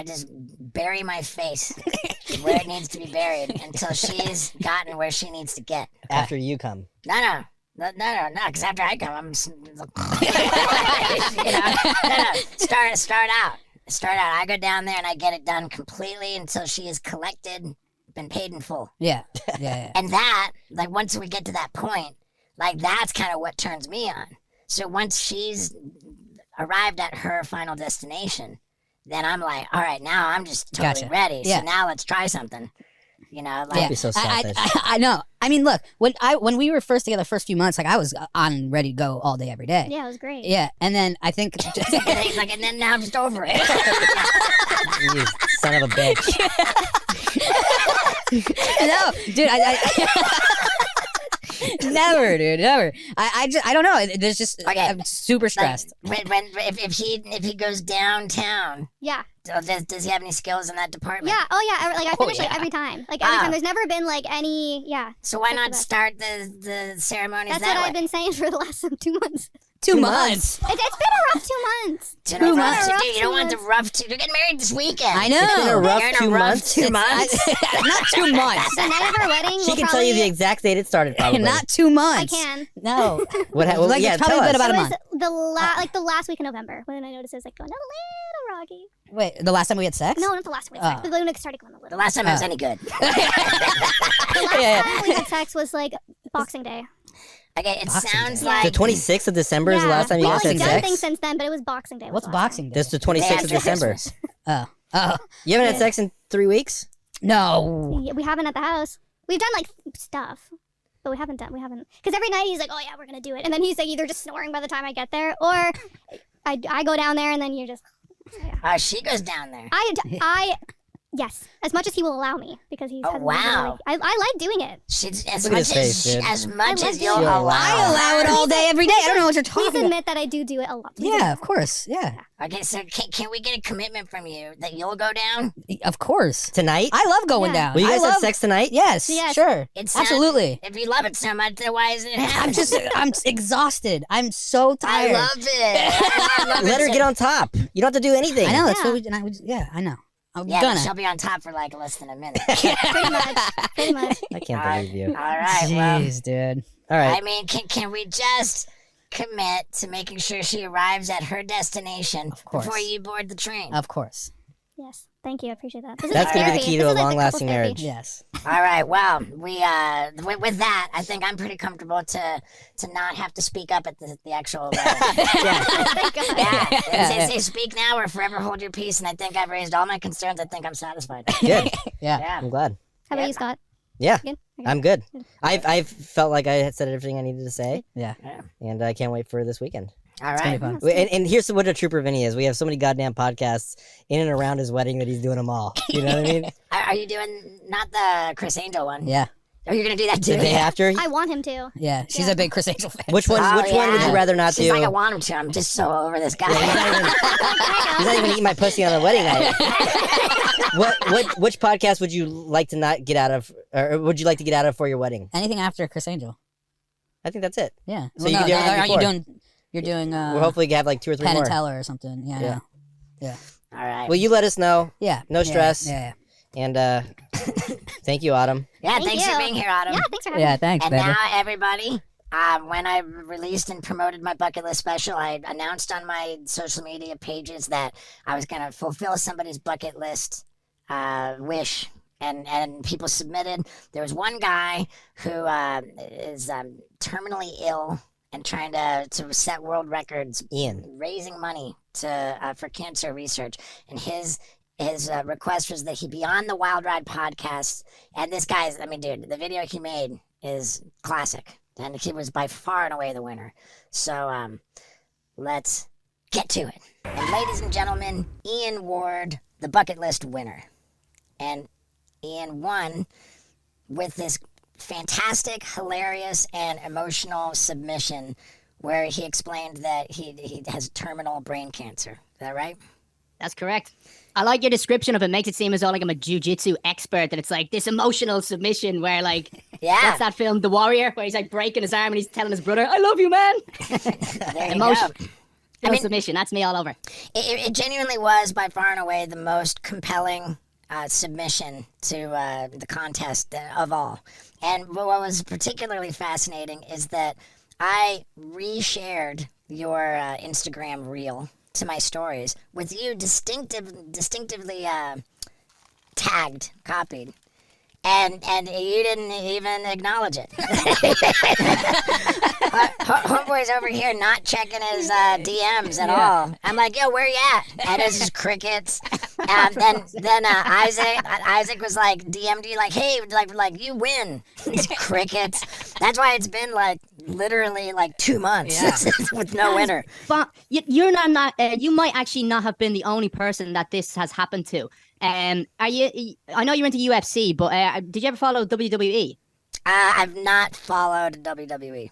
just bury my face where it needs to be buried until she's gotten where she needs to get. after you come. No, because after I come, I'm, you know, Start out. I go down there and I get it done completely until she is collected, been paid in full. yeah. And that, like, once we get to that point, like, that's kind of what turns me on. So once she's arrived at her final destination, then I'm like, all right, now I'm just totally Gotcha. ready. Yeah. So now let's try something. You know, like, Yeah. Be so I selfish. I know. I mean, look, when we were first together, the first few months, like I was on ready to go all day, every day. Yeah, it was great. Yeah, and then I think and then now I'm just over it. You son of a bitch. no, dude, never, dude, never. I don't know. There's just Okay. I'm super stressed. Like, if he goes downtown, Yeah. Does he have any skills in that department? Yeah. Oh yeah. Like I finish like every time. Like every Wow. time. There's never been like any. Yeah. So why That's the not best. start the ceremonies That's that what way? I've been saying for the last 2 months. 2 months. It's been a rough 2 months. It's been Two a rough months. two- Dude, you don't want the rough two. You're getting married this weekend. I know. It's been a rough You're in 2 a rough months. 2 months. Not 2 months. The night of our wedding. She we'll can probably, tell you the exact date it started. Probably. Not 2 I months. can. No. What? Well, Like, yeah, it's probably tell been us. about a It month. was the last week in November when I noticed it was like going a little rocky. Wait, the last time we had sex? No, not the last week. Oh. But when it started going a The little. last time it was any good. The last time we had sex was like Boxing Day. Okay, it Boxing sounds Day. like The 26th of December is the last time you We've guys had done sex. things since then, but it was Boxing Day. was What's the last time. Boxing Day? This is the day 26th of after December. Christmas. Oh. You haven't had sex in 3 weeks? No. Yeah, we haven't at the house. We've done like stuff, but we haven't. Because every night he's like, "Oh yeah, we're gonna do it," and then he's like either just snoring by the time I get there, or I go down there and then you're just. So, yeah. She goes down there. Yes, as much as he will allow me because he's. Oh, wow. I like doing it. She's as Look at much his face, dude. as much I as love you'll you. allow. I allow it all day, every day. I don't know what you're Please talking about. admit that I do it a lot. Yeah, of course. Yeah, Okay, so can we get a commitment from you that you'll go down? of course. Tonight? I love going Yeah. down. Will you I guys love, have sex tonight? Yes, Yes. sure. It sounds- Absolutely. If you love it so much, then why isn't it happening? I'm exhausted. I'm so I tired. love it. I love Let her it. get on top. You don't have to do anything. I know. That's Yeah. what we. Yeah, I know. I'm Yeah, but gonna. she'll be on top for like less than a minute. Pretty much. Pretty much. I can't believe you. All right, well, Jeez, dude. All right. I mean, can we just commit to making sure she arrives at her destination course. before you board the train? Of course. Yes. Thank you. I appreciate that. This is That's gonna be the therapy. key This to a is like the long-lasting couples marriage. therapy. Yes. All right. Well, we with that, I think I'm pretty comfortable to not have to speak up at the actual. Thank God. Yeah. Say speak now or forever hold your peace. And I think I've raised all my concerns. I think I'm satisfied. Good. Yeah. Yeah. I'm glad. How about you, Scott? Yeah. Good? Okay. I'm good. I've felt like I had said everything I needed to say, Yeah. and I can't wait for this weekend. All It's gonna be right. fun. And here's what a trooper Vinny is. We have so many goddamn podcasts in and around his wedding that he's doing them all. You know what I mean? Are you doing not the Chris Angel one? Yeah. Oh, you're gonna do that too? The day after. I want him to. Yeah. She's Yeah. a big Chris Angel fan. Which one? Oh, Which one would yeah. you rather not She's do? like, I want him to. I'm just so over this guy. He's not even eating my pussy on the wedding night. Which podcast would you like to not get out of, or would you like to get out of for your wedding? Anything after Chris Angel. I think that's it. Yeah. So you can do everything aren't you before. doing? You're doing. We'll hopefully have like 2 or 3 Penn more. and Teller or something. Yeah. Yeah. Yeah. All right. Well, you let us know, Yeah. No stress. Yeah. and thank you, Autumn. Yeah, Thank thanks you. for being here, Autumn. Yeah, thanks for having Yeah. me. Thanks, And baby. now, everybody, when I released and promoted my bucket list special, I announced on my social media pages that I was going to fulfill somebody's bucket list wish. And people submitted. There was one guy who is terminally ill and trying to set world records, Ian. raising money for cancer research. And his request was that he be on the Wild Ride podcast. And this guy's, I mean, dude, the video he made is classic. And he was by far and away the winner. So let's get to it. And ladies and gentlemen, Ian Ward, the bucket list winner. And Ian won with this fantastic, hilarious, and emotional submission where he explained that he has terminal brain cancer. Is that right? That's correct. I like your description of it. Makes it seem as though like I'm a jujitsu expert, and it's like this emotional submission where like Yeah. what's that film, The Warrior, where he's like breaking his arm and he's telling his brother, "I love you, man." There you Emotion. go. No mean- submission. That's me all over. It genuinely was by far and away the most compelling submission to the contest of all. And what was particularly fascinating is that I reshared your Instagram reel to my stories with you distinctively tagged, copied. And you didn't even acknowledge it. Homeboy's over here not checking his DMs at all. I'm like, yo, where you at? And it's just crickets. Then Isaac was like, DM'd you like, hey, like you win. It's crickets. That's why it's been like literally like 2 months with no winner. But you're not. You might actually not have been the only person that this has happened to. Are you? I know you're into UFC, but did you ever follow WWE? I've not followed WWE.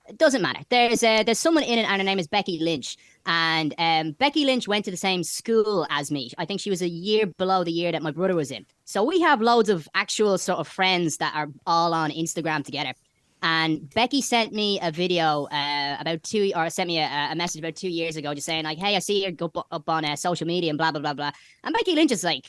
It doesn't matter. There's someone in it, and her name is Becky Lynch. And Becky Lynch went to the same school as me. I think she was a year below the year that my brother was in. So we have loads of actual sort of friends that are all on Instagram together. And Becky sent me a video sent me a message about 2 years ago, just saying like, "Hey, I see you up on social media and blah blah blah blah." And Becky Lynch is like,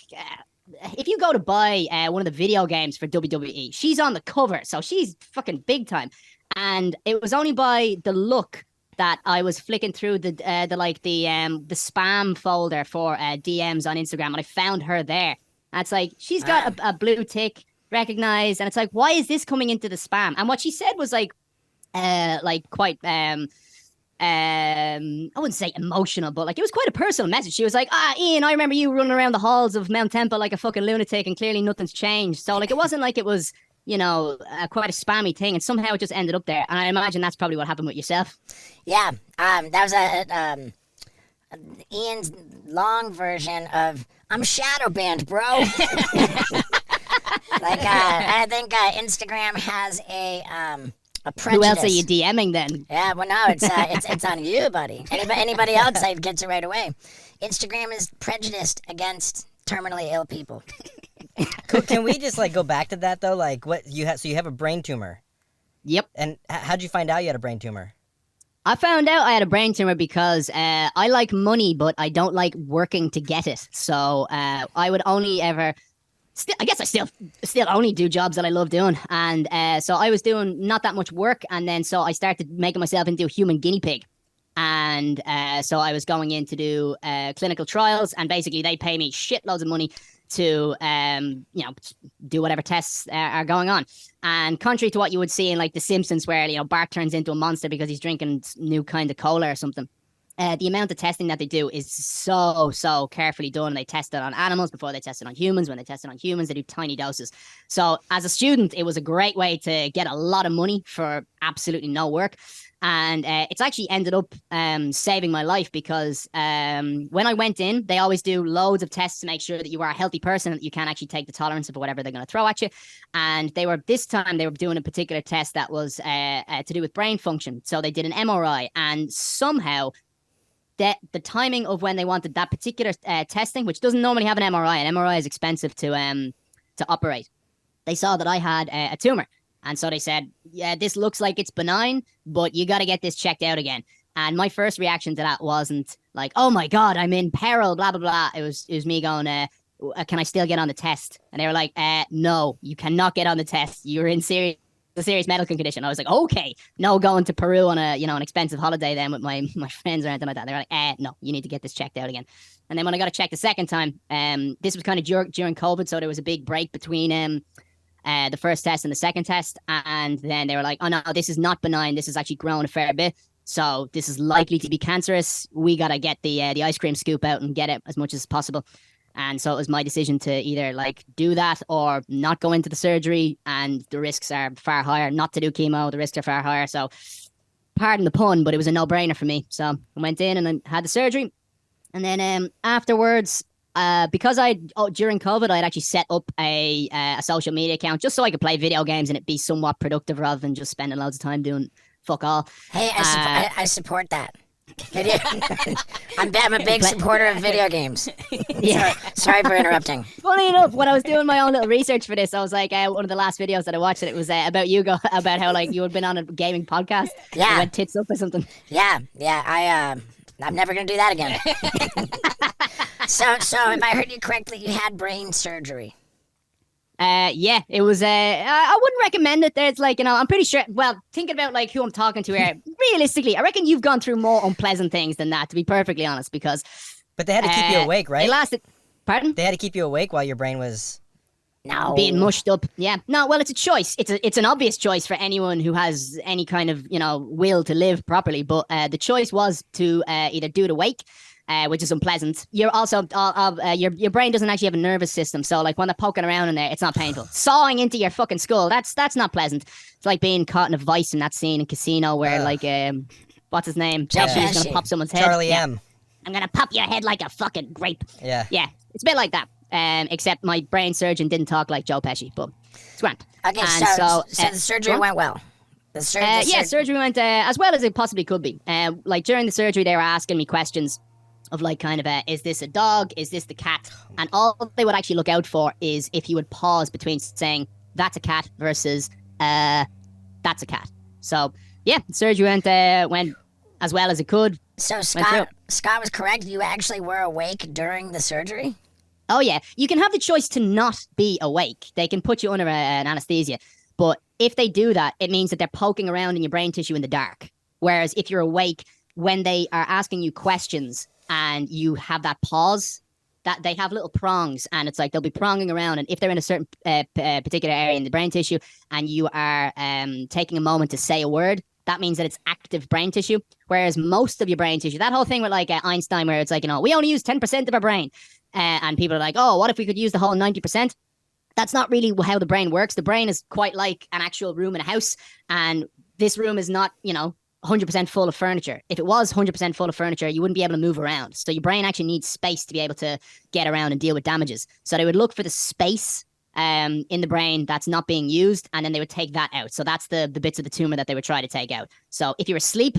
if you go to buy one of the video games for WWE, she's on the cover, so she's fucking big time. And it was only by the look that I was flicking through the spam folder for DMs on Instagram, and I found her there. And it's like, she's got a blue tick, recognized, and it's like, why is this coming into the spam? And what she said was like quite I wouldn't say emotional, but like it was quite a personal message. She was like, Ian, I remember you running around the halls of Mount Temple like a fucking lunatic, and clearly nothing's changed. So like it wasn't like it was, you know, quite a spammy thing, and somehow it just ended up there. And I imagine that's probably what happened with yourself. Yeah, that was Ian's long version of "I'm shadow banned, bro." I think Instagram has a prejudice. Who else are you DMing then? Yeah, well, no, it's on you, buddy. Anybody outside gets it right away. Instagram is prejudiced against terminally ill people. Can we just like go back to that though? Like what you have? So you have a brain tumor. Yep. And how'd you find out you had a brain tumor? I found out I had a brain tumor because I like money, but I don't like working to get it. So I would only ever. I guess I still only do jobs that I love doing. And so I was doing not that much work. And then so I started making myself into a human guinea pig. And so I was going in to do clinical trials. And basically they pay me shitloads of money to, do whatever tests are going on. And contrary to what you would see in like The Simpsons, where, you know, Bart turns into a monster because he's drinking new kind of cola or something. The amount of testing that they do is so carefully done. They test it on animals before they test it on humans. When they test it on humans, they do tiny doses. So as a student, it was a great way to get a lot of money for absolutely no work. And it's actually ended up saving my life because when I went in, they always do loads of tests to make sure that you are a healthy person, that you can actually take the tolerance of whatever they're going to throw at you. And this time they were doing a particular test that was to do with brain function. So they did an MRI, and somehow the timing of when they wanted that particular testing, which doesn't normally have an MRI. An MRI is expensive to operate. They saw that I had a tumor. And so they said, yeah, this looks like it's benign, but you got to get this checked out again. And my first reaction to that wasn't like, oh my God, I'm in peril, blah, blah, blah. It was me going, can I still get on the test? And they were like, no, you cannot get on the test. You're in a serious medical condition. I was like, okay, no going to Peru on an expensive holiday then with my friends or anything like that. They were like, no, you need to get this checked out again. And then when I got it checked the second time, this was kind of during COVID, so there was a big break between the first test and the second test. And then they were like, oh no, this is not benign. This is actually grown a fair bit. So this is likely to be cancerous. We got to get the ice cream scoop out and get it as much as possible. And so it was my decision to either like do that or not go into the surgery. And the risks are far higher. Not to do chemo, the risks are far higher. So pardon the pun, but it was a no-brainer for me. So I went in and I had the surgery. And then afterwards, because during COVID, I'd actually set up a social media account just so I could play video games and it be somewhat productive rather than just spending loads of time doing fuck all. Hey, I support that. I'm a big supporter of video games. Yeah. Sorry for interrupting. Funny enough, when I was doing my own little research for this, I was like, one of the last videos that I watched, it was about you about how like you had been on a gaming podcast. Yeah. You went tits up or something. Yeah. I'm never gonna do that again. So if I heard you correctly, you had brain surgery. Yeah, it was. I wouldn't recommend it. There's like, I'm pretty sure. Well, thinking about like who I'm talking to here, realistically, I reckon you've gone through more unpleasant things than that. To be perfectly honest, because. But they had to keep you awake, right? It lasted. Pardon? They had to keep you awake while your brain was. No. Being mushed up. Yeah. No. Well, it's a choice. It's an obvious choice for anyone who has any kind of will to live properly. But the choice was to either do it awake. Which is unpleasant. You're also your brain doesn't actually have a nervous system, so like when they're poking around in there, it's not painful. Sawing into your fucking skull, that's not pleasant. It's like being caught in a vice in that scene in Casino where what's his name? Pesci's gonna pop someone's head. Charlie M. I'm gonna pop your head like a fucking grape. Yeah. Yeah, it's a bit like that. Except my brain surgeon didn't talk like Joe Pesci, but it's grand. Okay, and so the surgery went well. Surgery went as well as it possibly could be. Like during the surgery, they were asking me questions of like kind of is this a dog? Is this the cat? And all they would actually look out for is if you would pause between saying that's a cat versus that's a cat. So yeah, surgery went as well as it could. So Scott was correct. You actually were awake during the surgery? Oh yeah, you can have the choice to not be awake. They can put you under an anesthesia, but if they do that, it means that they're poking around in your brain tissue in the dark. Whereas if you're awake, when they are asking you questions and you have that pause, that they have little prongs, and it's like they'll be pronging around. And if they're in a certain particular area in the brain tissue, and you are taking a moment to say a word, that means that it's active brain tissue. Whereas most of your brain tissue, that whole thing with like Einstein, where it's like, we only use 10% of our brain, and people are like, oh, what if we could use the whole 90%? That's not really how the brain works. The brain is quite like an actual room in a house, and this room is not, 100% full of furniture. If it was 100% full of furniture, you wouldn't be able to move around. So your brain actually needs space to be able to get around and deal with damages. So they would look for the space in the brain that's not being used, and then they would take that out. So that's the bits of the tumor that they would try to take out. So if you're asleep,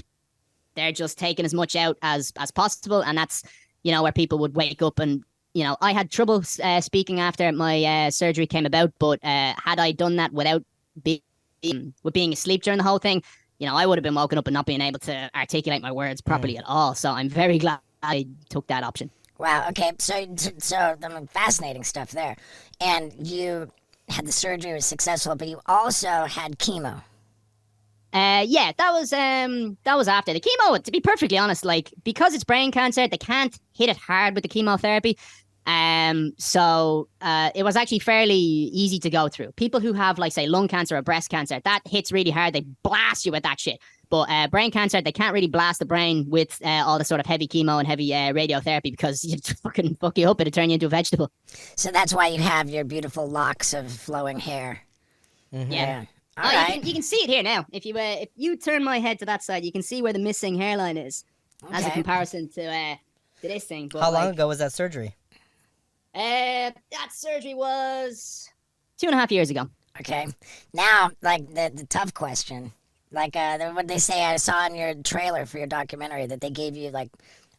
they're just taking as much out as possible, and that's, where people would wake up and, I had trouble speaking after my surgery came about, but had I done that without being asleep during the whole thing, I would have been woken up and not being able to articulate my words properly at all. So I'm very glad I took that option. Wow. Okay. So fascinating stuff there. And you had the surgery, was successful, but you also had chemo. Yeah, that was after the chemo. To be perfectly honest, like, because it's brain cancer, they can't hit it hard with the chemotherapy. So it was actually fairly easy to go through. People who have, like, say, lung cancer or breast cancer, that hits really hard. They blast you with that shit. But brain cancer, they can't really blast the brain with all the sort of heavy chemo and heavy radiotherapy, because you fucking fuck you up. It'll turn you into a vegetable. So that's why you have your beautiful locks of flowing hair. Mm-hmm. Yeah. All right. You can see it here now. If you turn my head to that side, you can see where the missing hairline is, as a comparison to this thing. But how long ago was that surgery? That surgery was 2.5 years ago. Okay. Now, like, the tough question. Like, what they say I saw in your trailer for your documentary, that they gave you, like,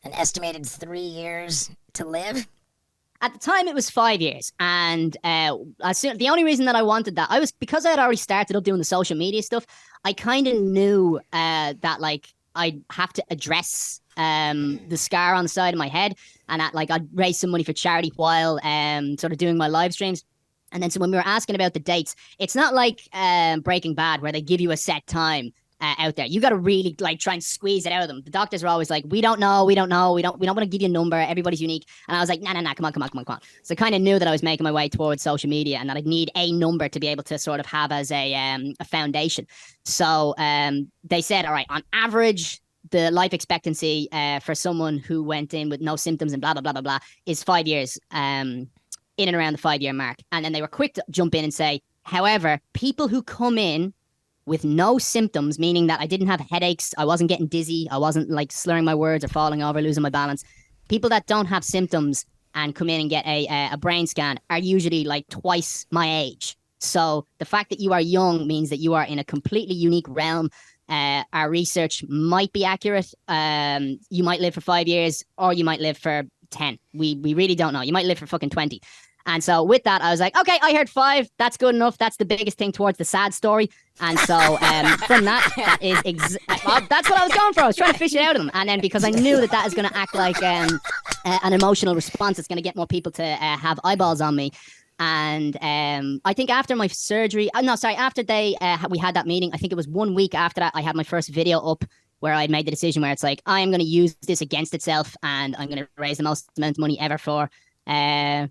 an estimated 3 years to live? At the time, it was 5 years. And the only reason that I wanted that, because I had already started up doing the social media stuff, I kind of knew that, like, I'd have to address the scar on the side of my head, and that, like, I'd raise some money for charity while sort of doing my live streams. And then so when we were asking about the dates, it's not like Breaking Bad where they give you a set time out there. You got to really, like, try and squeeze it out of them. The doctors are always like, we don't know. We don't want to give you a number. Everybody's unique. And I was like, nah, come on. So I kind of knew that I was making my way towards social media, and that I'd need a number to be able to sort of have as a foundation. So they said, all right, on average, the life expectancy for someone who went in with no symptoms and blah, blah, blah, blah, blah, is 5 years, in and around the 5-year mark. And then they were quick to jump in and say, however, people who come in with no symptoms, meaning that I didn't have headaches, I wasn't getting dizzy, I wasn't, like, slurring my words or falling over, losing my balance, people that don't have symptoms and come in and get a brain scan are usually, like, twice my age. So the fact that you are young means that you are in a completely unique realm. Our research might be accurate. You might live for 5 years, or you might live for 10. We really don't know. You might live for fucking 20. And so with that, I was like, okay, I heard 5. That's good enough. That's the biggest thing towards the sad story. And so from that is that's what I was going for. I was trying to fish it out of them. And then because I knew that is going to act like an emotional response, it's going to get more people to have eyeballs on me. And I think after my surgery, after we had that meeting, I think it was 1 week after that, I had my first video up where I made the decision where it's like, I am going to use this against itself, and I'm going to raise the most amount of money ever for a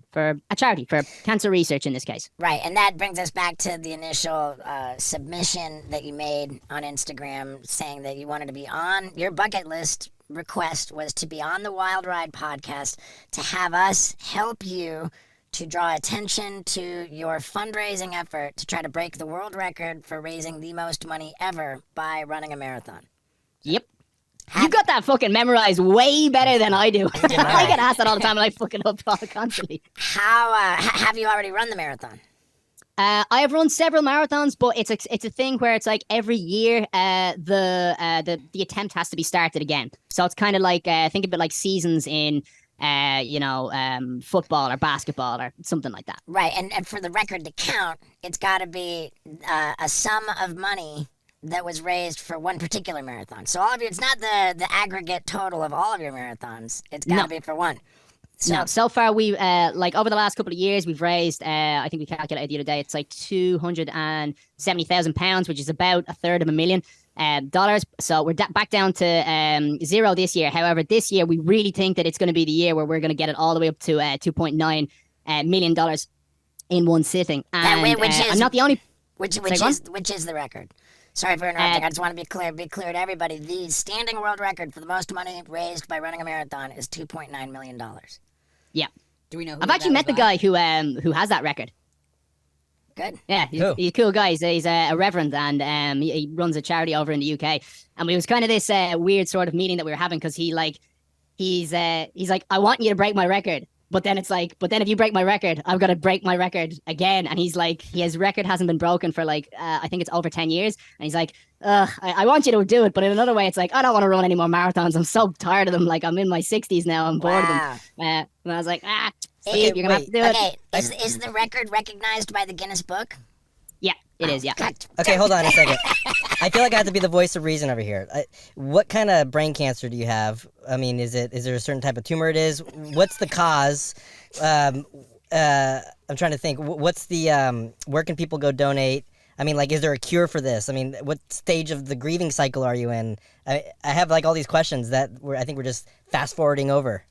charity, for cancer research in this case. Right, and that brings us back to the initial submission that you made on Instagram, saying that you wanted to be on your bucket list. Request was to be on the Wild Ride podcast, to have us help you to draw attention to your fundraising effort to try to break the world record for raising the most money ever by running a marathon. Yep. You got that fucking memorized way better than I do. I get asked that all the time, and I fucking up constantly. How have you already run the marathon? I have run several marathons, but it's a thing where it's like every year the attempt has to be started again. So it's kind of like think of it like seasons in football or basketball or something like that. Right, and for the record to count, it's got to be a sum of money that was raised for one particular marathon. So all of you, it's not the aggregate total of all of your marathons. It's got to be for one. So far we like over the last couple of years we've raised I think we calculated the other day it's like £270,000, which is about $250,000. So we're back down to zero this year. However, this year we really think that it's going to be the year where we're going to get it all the way up to $2.9 million in one sitting. And I'm not the only. Which is the record. Sorry for interrupting. I just want to be clear to everybody. The standing world record for the most money raised by running a marathon is $2.9 million. Yeah. Do we know? I've actually met the guy who has that record. Good. Yeah, he's a cool guy. He's a reverend, and he runs a charity over in the UK. And it was kind of this weird sort of meeting that we were having because he's like, I want you to break my record. But then it's like, if you break my record, I've got to break my record again. And he's like, his record hasn't been broken for like, I think it's over 10 years. And he's like, I want you to do it. But in another way, it's like, I don't want to run any more marathons. I'm so tired of them. Like, I'm in my 60s now. I'm bored of them. And I was like, Steve, you're going to have to do it. Okay, is the record recognized by the Guinness Book? Yeah, it is, yeah. Okay, hold on a second. I feel like I have to be the voice of reason over here. What kind of brain cancer do you have? I mean, is there a certain type of tumor it is? What's the cause? I'm trying to think. What's the where can people go donate? I mean, like, is there a cure for this? I mean, what stage of the grieving cycle are you in? I have like all these questions that I think we're just fast forwarding over.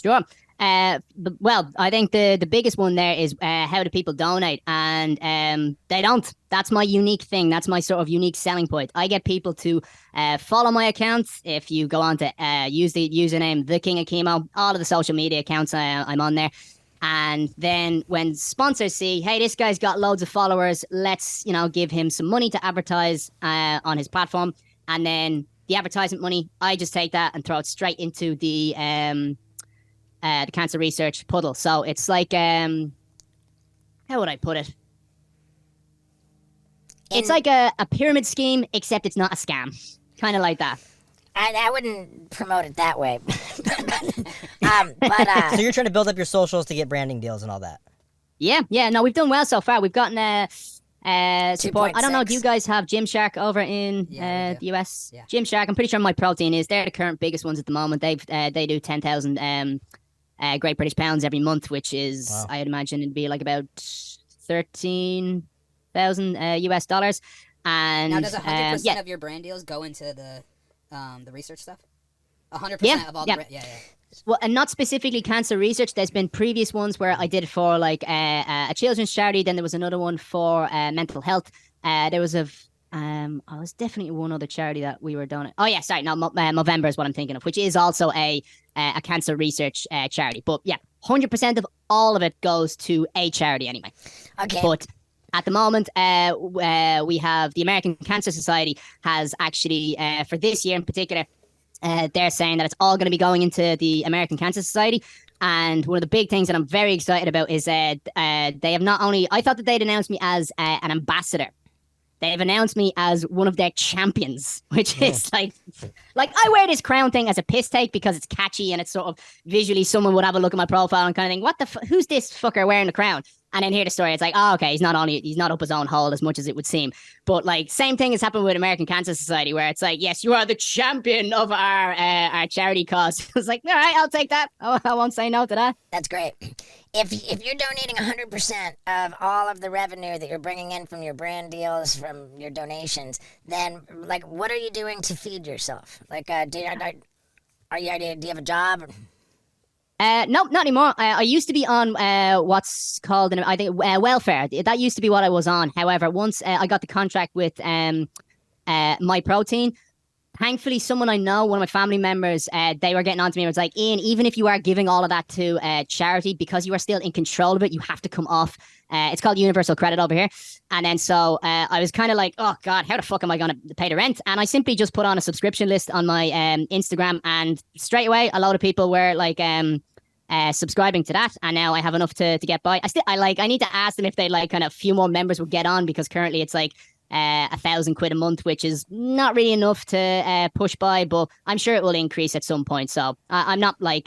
Sure. Well, I think the biggest one there is how do people donate, and they don't. That's my unique thing. That's my sort of unique selling point. I get people to follow my accounts. If you go on to use the username The King of Chemo, all of the social media accounts I'm on there, and then when sponsors see, hey, this guy's got loads of followers, let's give him some money to advertise on his platform, and then the advertisement money, I just take that and throw it straight into the cancer research puddle. So it's like, how would I put it? It's like a pyramid scheme, except it's not a scam. Kind of like that. I wouldn't promote it that way. So you're trying to build up your socials to get branding deals and all that? Yeah. No, we've done well so far. We've gotten support. 2.6. I don't know. Do you guys have Gymshark over in the US? Yeah. Gymshark. I'm pretty sure My Protein is. They're the current biggest ones at the moment. They do 10,000 Great British pounds every month, which is, wow. I'd imagine it'd be like about 13,000 US dollars. And now, does 100% of your brand deals go into the research stuff? 100% of all the yeah. Well, and not specifically cancer research. There's been previous ones where I did it for like a children's charity. Then there was another one for mental health. There was was definitely one other charity that we were doing. Oh yeah, sorry, no, Movember is what I'm thinking of, which is also a cancer research charity. But yeah, 100% of all of it goes to a charity anyway. Okay. But at the moment, we have the American Cancer Society has actually, for this year in particular, they're saying that it's all going to be going into the American Cancer Society. And one of the big things that I'm very excited about is they have not only, I thought that they'd announced me as an ambassador. They've announced me as one of their champions, which is like I wear this crown thing as a piss take because it's catchy and it's sort of visually someone would have a look at my profile and kind of think, who's this fucker wearing the crown? And then hear the story, it's like, oh, okay, he's not up his own hole as much as it would seem. But like, same thing has happened with American Cancer Society, where it's like, yes, you are the champion of our charity cause. It's like, all right, I'll take that. Oh, I won't say no to that. That's great. If you're donating 100% of all of the revenue that you're bringing in from your brand deals, from your donations, then like, what are you doing to feed yourself? Like, do you have a job? No, not anymore. I used to be on what's called, I think, welfare. That used to be what I was on. However, once I got the contract with My Protein, thankfully, someone I know, one of my family members, they were getting on to me and was like, Ian, even if you are giving all of that to charity, because you are still in control of it, you have to come off. It's called universal credit over here. And then so I was kind of like, oh, God, how the fuck am I going to pay the rent? And I simply just put on a subscription list on my Instagram. And straight away, a lot of people were like, subscribing to that, and now I have enough to get by. I need to ask them if they like kind of a few more members would get on, because currently it's like £1,000 a month, which is not really enough to push by, but I'm sure it will increase at some point. So I'm not like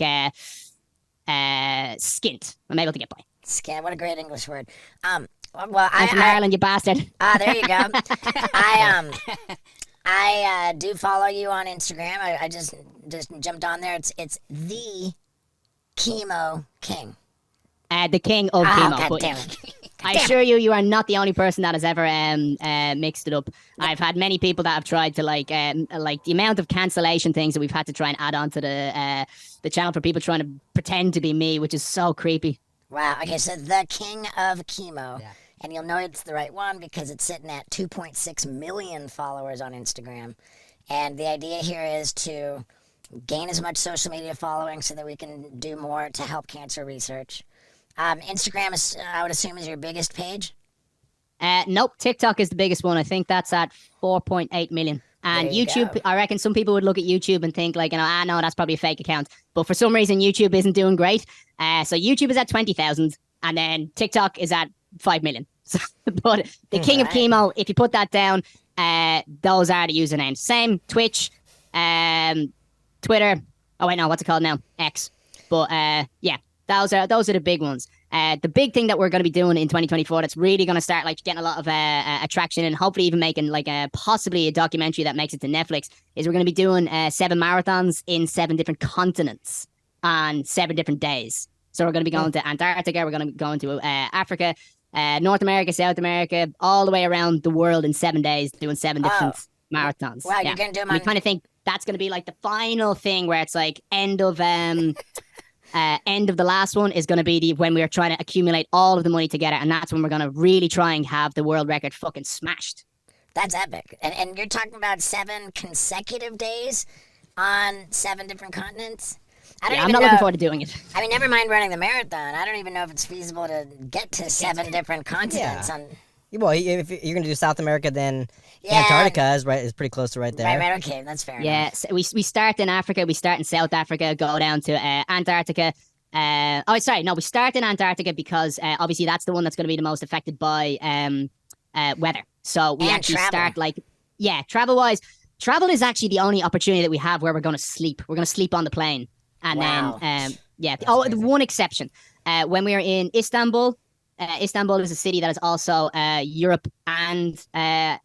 skint. I'm able to get by. Skint, what a great English word. Well, I'm from Ireland, you bastard. There you go. I do follow you on Instagram. I just jumped on there. It's the Chemo King. The king of chemo. God But damn it. I assure you, you are not the only person that has ever mixed it up. I've had many people that have tried to like the amount of cancellation things that we've had to try and add on to the channel for people trying to pretend to be me, which is so creepy. Wow. Okay, so the King of Chemo. Yeah. And you'll know it's the right one because it's sitting at 2.6 million followers on Instagram. And the idea here is to gain as much social media following so that we can do more to help cancer research. Instagram is, I would assume, is your biggest page? Nope, TikTok is the biggest one. I think that's at 4.8 million. And YouTube, I reckon some people would look at YouTube and think like, no, that's probably a fake account. But for some reason, YouTube isn't doing great. So YouTube is at 20,000, and then TikTok is at 5 million. But the King of Chemo, if you put that down, those are the usernames. Same Twitch, Twitter. Oh wait, no, what's it called now? X. But yeah, those are the big ones. The big thing that we're going to be doing in 2024 that's really going to start like getting a lot of attraction and hopefully even making like possibly a documentary that makes it to Netflix is we're going to be doing 7 marathons in 7 different continents on 7 different days. So we're going to be going to Antarctica, we're going to be going to Africa, North America, South America, all the way around the world in 7 days, doing 7 different marathons. Wow, you're going to do them on... We kind of think that's going to be like the final thing where it's like end of the last one is going to be when we're trying to accumulate all of the money together, and that's when we're going to really try and have the world record fucking smashed. That's epic. And you're talking about 7 consecutive days on 7 different continents? I'm not looking forward to doing it. I mean, never mind running the marathon. I don't even know if it's feasible to get to 7 different continents. Yeah. Well, if you're going to do South America, then Antarctica is pretty close to right there. Right, okay, that's fair enough. Yeah, so we start in Africa, we start in South Africa, go down to Antarctica. We start in Antarctica because obviously that's the one that's going to be the most affected by weather. So we actually start travel-wise. Travel is actually the only opportunity that we have where we're going to sleep. We're going to sleep on the plane. And then, the one exception, when we were in Istanbul, Istanbul is a city that is also Europe and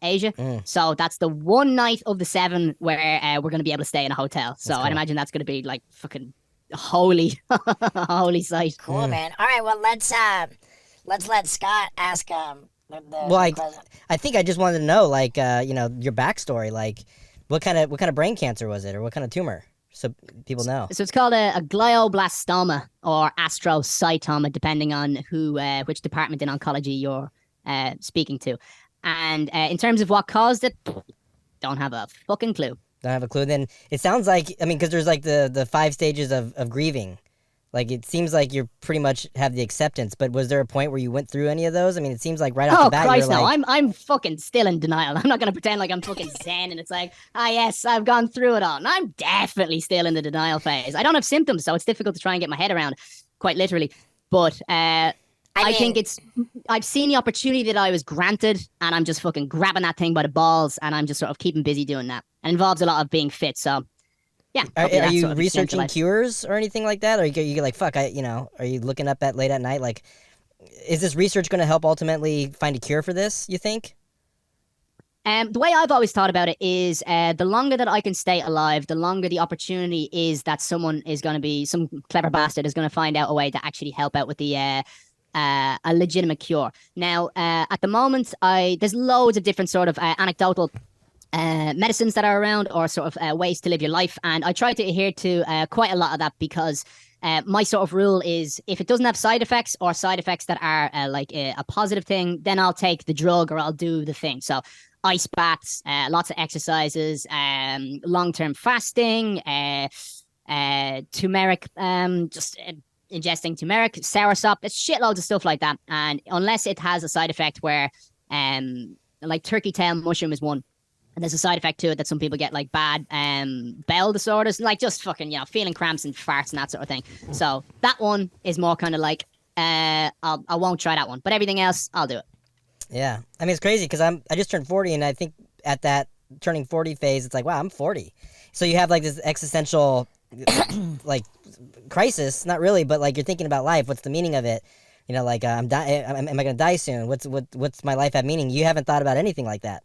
Asia. So that's the one night of the 7 where we're going to be able to stay in a hotel. So I'd imagine that's going to be like fucking holy, holy sight. Cool, man. All right, well, let's let Scott ask I think I just wanted to know, like, your backstory. Like, what kind of brain cancer was it, or what kind of tumor? So people know. So it's called a glioblastoma or astrocytoma, depending on which department in oncology you're speaking to. And in terms of what caused it, don't have a fucking clue. Don't have a clue. Then it sounds like, because there's like the 5 stages of grieving. Like, it seems like you pretty much have the acceptance, but was there a point where you went through any of those? I mean, it seems like right off the bat, Christ, you're like... I'm fucking still in denial. I'm not going to pretend like I'm fucking zen and it's like, yes, I've gone through it all. And I'm definitely still in the denial phase. I don't have symptoms, so it's difficult to try and get my head around, quite literally. But I think I've seen the opportunity that I was granted, and I'm just fucking grabbing that thing by the balls, and I'm just sort of keeping busy doing that. It involves a lot of being fit, so... Yeah. Are you researching cures or anything like that? Or are you like, fuck, are you looking up late at night? Like, is this research going to help ultimately find a cure for this, you think? The way I've always thought about it is the longer that I can stay alive, the longer the opportunity is that some clever bastard is going to find out a way to actually help out with the a legitimate cure. Now, at the moment, there's loads of different sort of anecdotal medicines that are around, or sort of ways to live your life, and I try to adhere to quite a lot of that because my sort of rule is if it doesn't have side effects or side effects that are like a positive thing, then I'll take the drug or I'll do the thing. So ice baths, lots of exercises, long-term fasting, turmeric, just ingesting turmeric, soursop, it's shitloads of stuff like that. And unless it has a side effect where like turkey tail mushroom is one, And there's a side effect to it that some people get, like bad bowel disorders, like just fucking, feeling cramps and farts and that sort of thing. So that one is more kind of like, I won't try that one. But everything else, I'll do it. Yeah. I mean, it's crazy because I just turned 40, and I think at that turning 40 phase, it's like, wow, I'm 40. So you have like this existential like crisis, not really, but like you're thinking about life. What's the meaning of it? Like am I going to die soon? What's my life have meaning? You haven't thought about anything like that.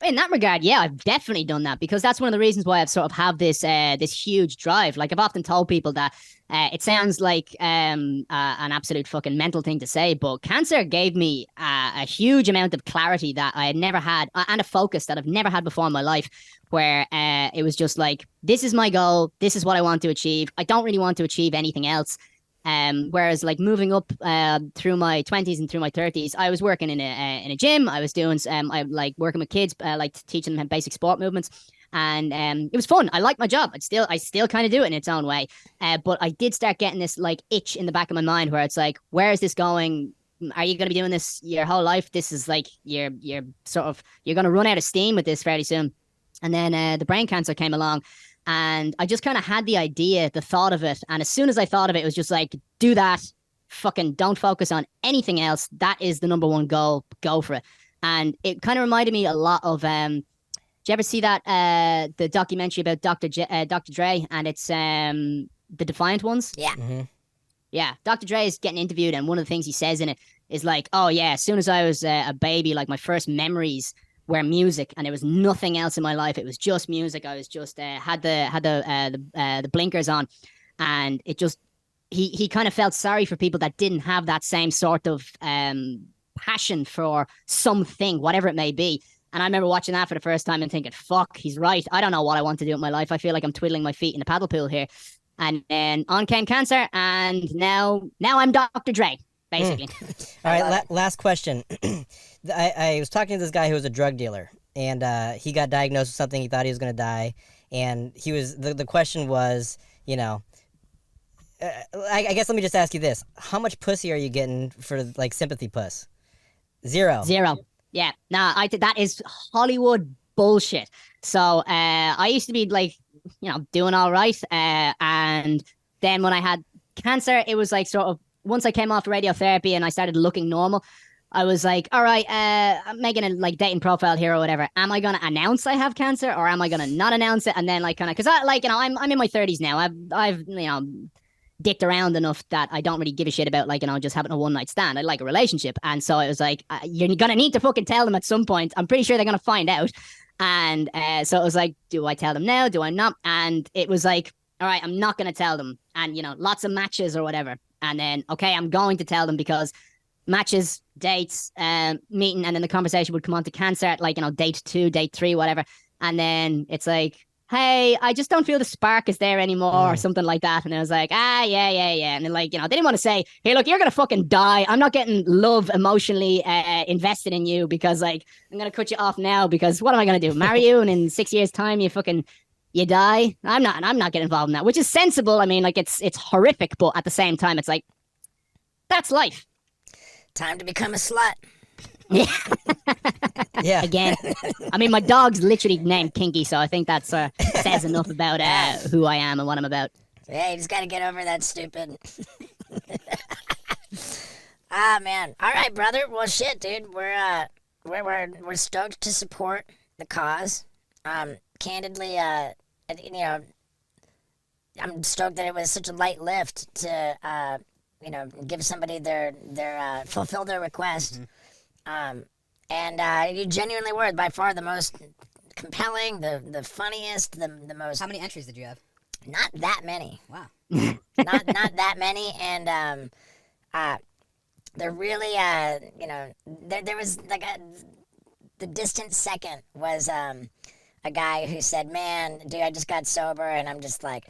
In that regard, yeah, I've definitely done that, because that's one of the reasons why I've sort of have this this huge drive. Like, I've often told people that it sounds like an absolute fucking mental thing to say, but cancer gave me a huge amount of clarity that I had never had, and a focus that I've never had before in my life, where it was just like, this is my goal, this is what I want to achieve. I don't really want to achieve anything else. Whereas like moving up through my 20s and through my 30s, I was working in a gym. I was doing I like working with kids, like teaching them basic sport movements, and it was fun. I liked my job. I still kind of do it in its own way, but I did start getting this like itch in the back of my mind where it's like, where is this going? Are you going to be doing this your whole life? This is like you're going to run out of steam with this fairly soon. And then the brain cancer came along. And I just kind of had the idea, the thought of it. And as soon as I thought of it, it was just like, do that. Fucking don't focus on anything else. That is the number one goal. Go for it. And it kind of reminded me a lot of, did you ever see that, the documentary about Dr. Dre? And it's The Defiant Ones? Yeah. Mm-hmm. Yeah. Dr. Dre is getting interviewed. And one of the things he says in it is like, oh yeah, as soon as I was a baby, like my first memories were music, and there was nothing else in my life. It was just music. I was just had the blinkers on, and it just he kind of felt sorry for people that didn't have that same sort of passion for something, whatever it may be. And I remember watching that for the first time and thinking, "Fuck, he's right. I don't know what I want to do with my life. I feel like I'm twiddling my feet in the paddle pool here." And then on came cancer, and now I'm Dr. Dre. Basically. All right, last question. I was talking to this guy who was a drug dealer, and he got diagnosed with something. He thought he was going to die, and he was the question was, I guess let me just ask you this: how much pussy are you getting for like sympathy puss? Zero. Yeah. Nah, that is Hollywood bullshit. So I used to be like, doing all right, and then when I had cancer, it was like sort of, once I came off radiotherapy and I started looking normal, I was like, all right, I'm making a like dating profile here or whatever. Am I going to announce I have cancer, or am I going to not announce it? And then like kind of, because I like, I'm in my 30s now. I've dicked around enough that I don't really give a shit about like, just having a one night stand. I like a relationship. And so it was like, you're going to need to fucking tell them at some point. I'm pretty sure they're going to find out. And so it was like, do I tell them now? Do I not? And it was like, all right, I'm not going to tell them. And, lots of matches or whatever. And then, okay, I'm going to tell them, because matches, dates, meeting, and then the conversation would come on to cancer at like, date 2, date 3, whatever. And then it's like, hey, I just don't feel the spark is there anymore, or something like that. And I was like, yeah. And then like, they didn't want to say, hey, look, you're going to fucking die. I'm not getting love emotionally invested in you, because like, I'm going to cut you off now, because what am I going to do? Marry you, and in 6 years time, you die? I'm not getting involved in that, which is sensible. I mean, like, it's horrific, but at the same time, it's like, that's life. Time to become a slut. Yeah. Yeah. Again. I mean, my dog's literally named Kinky, so I think that says enough about who I am and what I'm about. Yeah, you just gotta get over that stupid. Ah, man. All right, brother. Well, shit, dude. We're stoked to support the cause. Candidly, I'm stoked that it was such a light lift to, give somebody their fulfill their request. And you genuinely were by far the most compelling, the funniest, the most. How many entries did you have? Not that many. Wow. not that many, and they're really, there was like the distant second was a guy who said, man, dude, I just got sober, and I'm just like,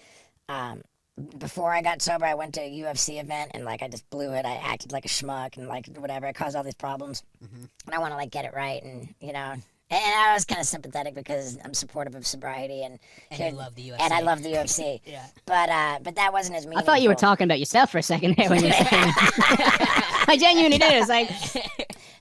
before I got sober, I went to a UFC event, and like I just blew it. I acted like a schmuck, and like whatever, I caused all these problems, and I want to like get it right, and and I was kind of sympathetic because I'm supportive of sobriety, and you love the UFC. And I love the UFC. Yeah. But that wasn't as meaningful. I thought you were talking about yourself for a second there when you were saying I genuinely did. It's like,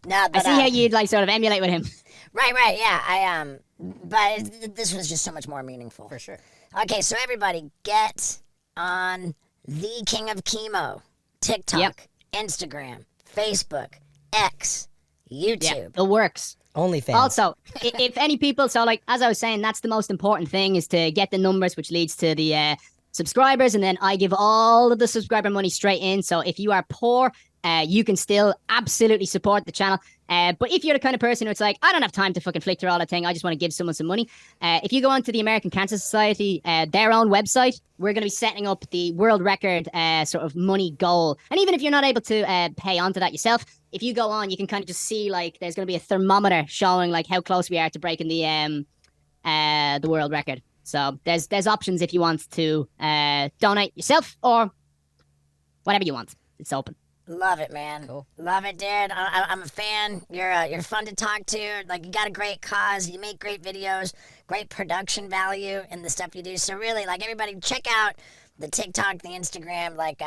no, but, I see how you'd like sort of emulate with him. Right, yeah. But this was just so much more meaningful. For sure. Okay, so everybody get on the King of Chemo, TikTok, Yep. Instagram, Facebook, X, YouTube. Yeah, it works. OnlyFans. Also, if any people, so like as I was saying, that's the most important thing is to get the numbers, which leads to the subscribers, and then I give all of the subscriber money straight in. So if you are poor, you can still absolutely support the channel. But if you're the kind of person who's like, I don't have time to fucking flick through all that thing, I just want to give someone some money. If you go onto the American Cancer Society, their own website, we're going to be setting up the world record sort of money goal. And even if you're not able to pay onto that yourself, if you go on, you can kind of just see like there's going to be a thermometer showing like how close we are to breaking the world record. So there's options if you want to donate yourself or whatever you want. It's open. Love it, man. Cool. Love it, dude. I'm a fan. You're fun to talk to. Like, you got a great cause. You make great videos, great production value in the stuff you do. So really, like, everybody check out the TikTok, the Instagram. Like,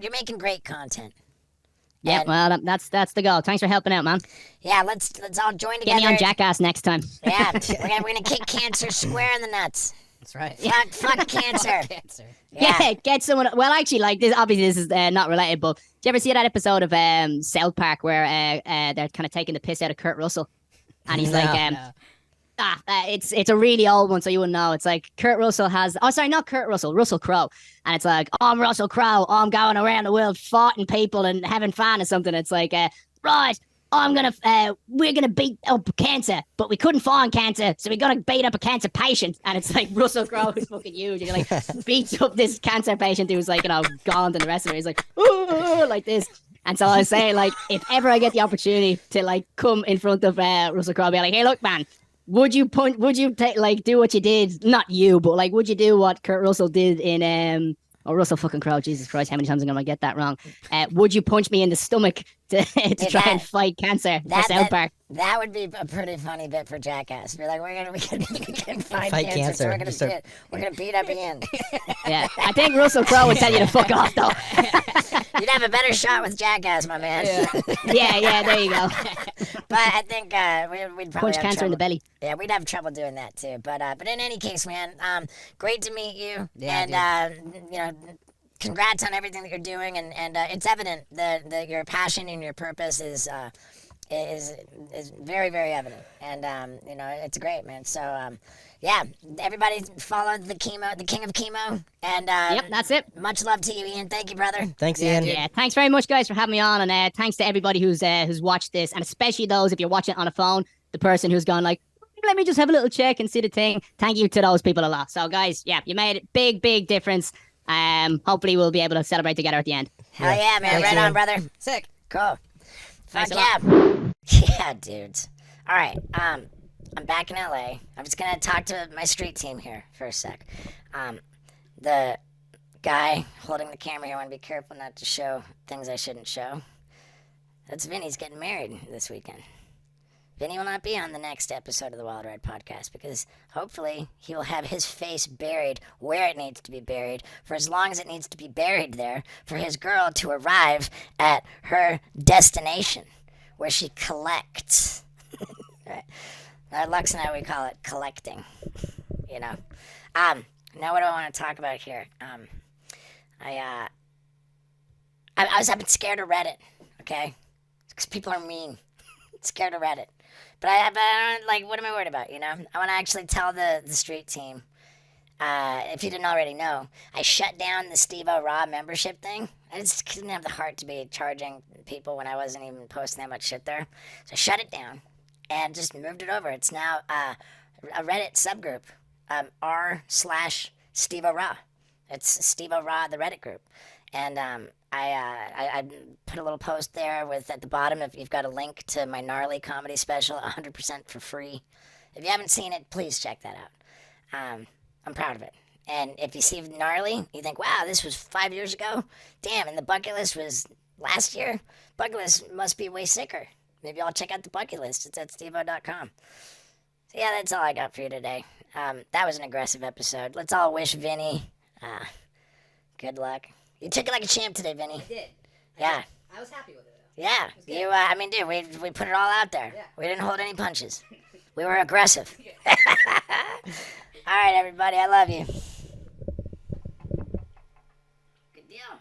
you're making great content. Yeah, And- well, that's the goal. Thanks for helping out, man. Yeah, let's all join Get together. me on Jackass next time. Yeah, we're gonna kick cancer square in the nuts. That's right. Fuck cancer. Cancer. Yeah, get someone. Well, actually, like this. Obviously, this is not related. But did you ever see that episode of South Park where they're kind of taking the piss out of Kurt Russell, and he's like, No. it's a really old one, so you wouldn't know. It's like Kurt Russell has. Oh, sorry, not Kurt Russell. Russell Crowe, and it's like, oh, I'm Russell Crowe. Oh, I'm going around the world fighting people and having fun or something. It's like, right. We're gonna beat up cancer, but we couldn't find cancer, so we gotta beat up a cancer patient. And it's like Russell Crowe is fucking huge, and he like beats up this cancer patient who's like, gaunt, and the rest of it. He's like, ooh, like this. And so I was saying, like, if ever I get the opportunity to like come in front of Russell Crowe, I'll be like, hey, look, man, would you do what you did? Not you, but like, would you do what Kurt Russell did in Russell fucking Crowe? Jesus Christ, how many times am I gonna get that wrong? Would you punch me in the stomach to try and fight cancer for South Park? That would be a pretty funny bit for Jackass. Be like, we can fight Fight cancer. cancer. So we're gonna beat up Ian. Yeah, I think Russell Crowe would tell you to fuck off though. You'd have a better shot with Jackass, my man. Yeah, there you go. But I think we'd probably Punch have cancer in the trouble. belly. Yeah, we'd have trouble doing that too. But in any case, man, great to meet you. Yeah, And congrats on everything that you're doing. And it's evident that your passion and your purpose is very, very evident. And it's great, man. So yeah, everybody follow the King of Chemo. And Yep, that's it. much love to you, Ian. Thank you, brother. Thanks, Ian. Yeah, thanks very much, guys, for having me on, and thanks to everybody who's watched this, and especially those if you're watching it on a phone, the person who's gone like, let me just have a little check and see the thing. Thank you to those people a lot. So, guys, yeah, you made it big difference. Hopefully, we'll be able to celebrate together at the end. Hell yeah, man. Thanks, Right on, Ian. brother. Sick. Cool. Thanks Fuck a yeah. Yeah, dudes. All right. I'm back in LA. I'm just gonna talk to my street team here for a sec. The guy holding the camera here, I want to be careful not to show things I shouldn't show. That's Vinny's getting married this weekend. Vinny will not be on the next episode of the Wild Ride podcast because hopefully he will have his face buried where it needs to be buried for as long as it needs to be buried there for his girl to arrive at her destination where she collects. Right. Lux and I, we call it collecting, Now what do I want to talk about here? I've been scared of Reddit, okay? Because people are mean. Scared of Reddit. But I don't, like, what am I worried about, I want to actually tell the street team, if you didn't already know, I shut down the Steve-O Raw membership thing. I just didn't have the heart to be charging people when I wasn't even posting that much shit there. So I shut it down and just moved it over. It's now a Reddit subgroup, r/Steve-O Raw. It's Steve-O Raw, the Reddit group. And I put a little post there with at the bottom if you've got a link to my gnarly comedy special, 100% for free. If you haven't seen it, please check that out. I'm proud of it. And if you see gnarly, you think, wow, this was 5 years ago? Damn, and the bucket list was last year? Bucket list must be way sicker. Maybe I'll check out the bucket list. It's at steveo.com. So yeah, that's all I got for you today. That was an aggressive episode. Let's all wish Vinny good luck. You took it like a champ today, Vinny. I did. Yeah. I was happy with it. Yeah, you. I mean, dude, we put it all out there. We didn't hold any punches. We were aggressive. All right, everybody, I love you. Good deal.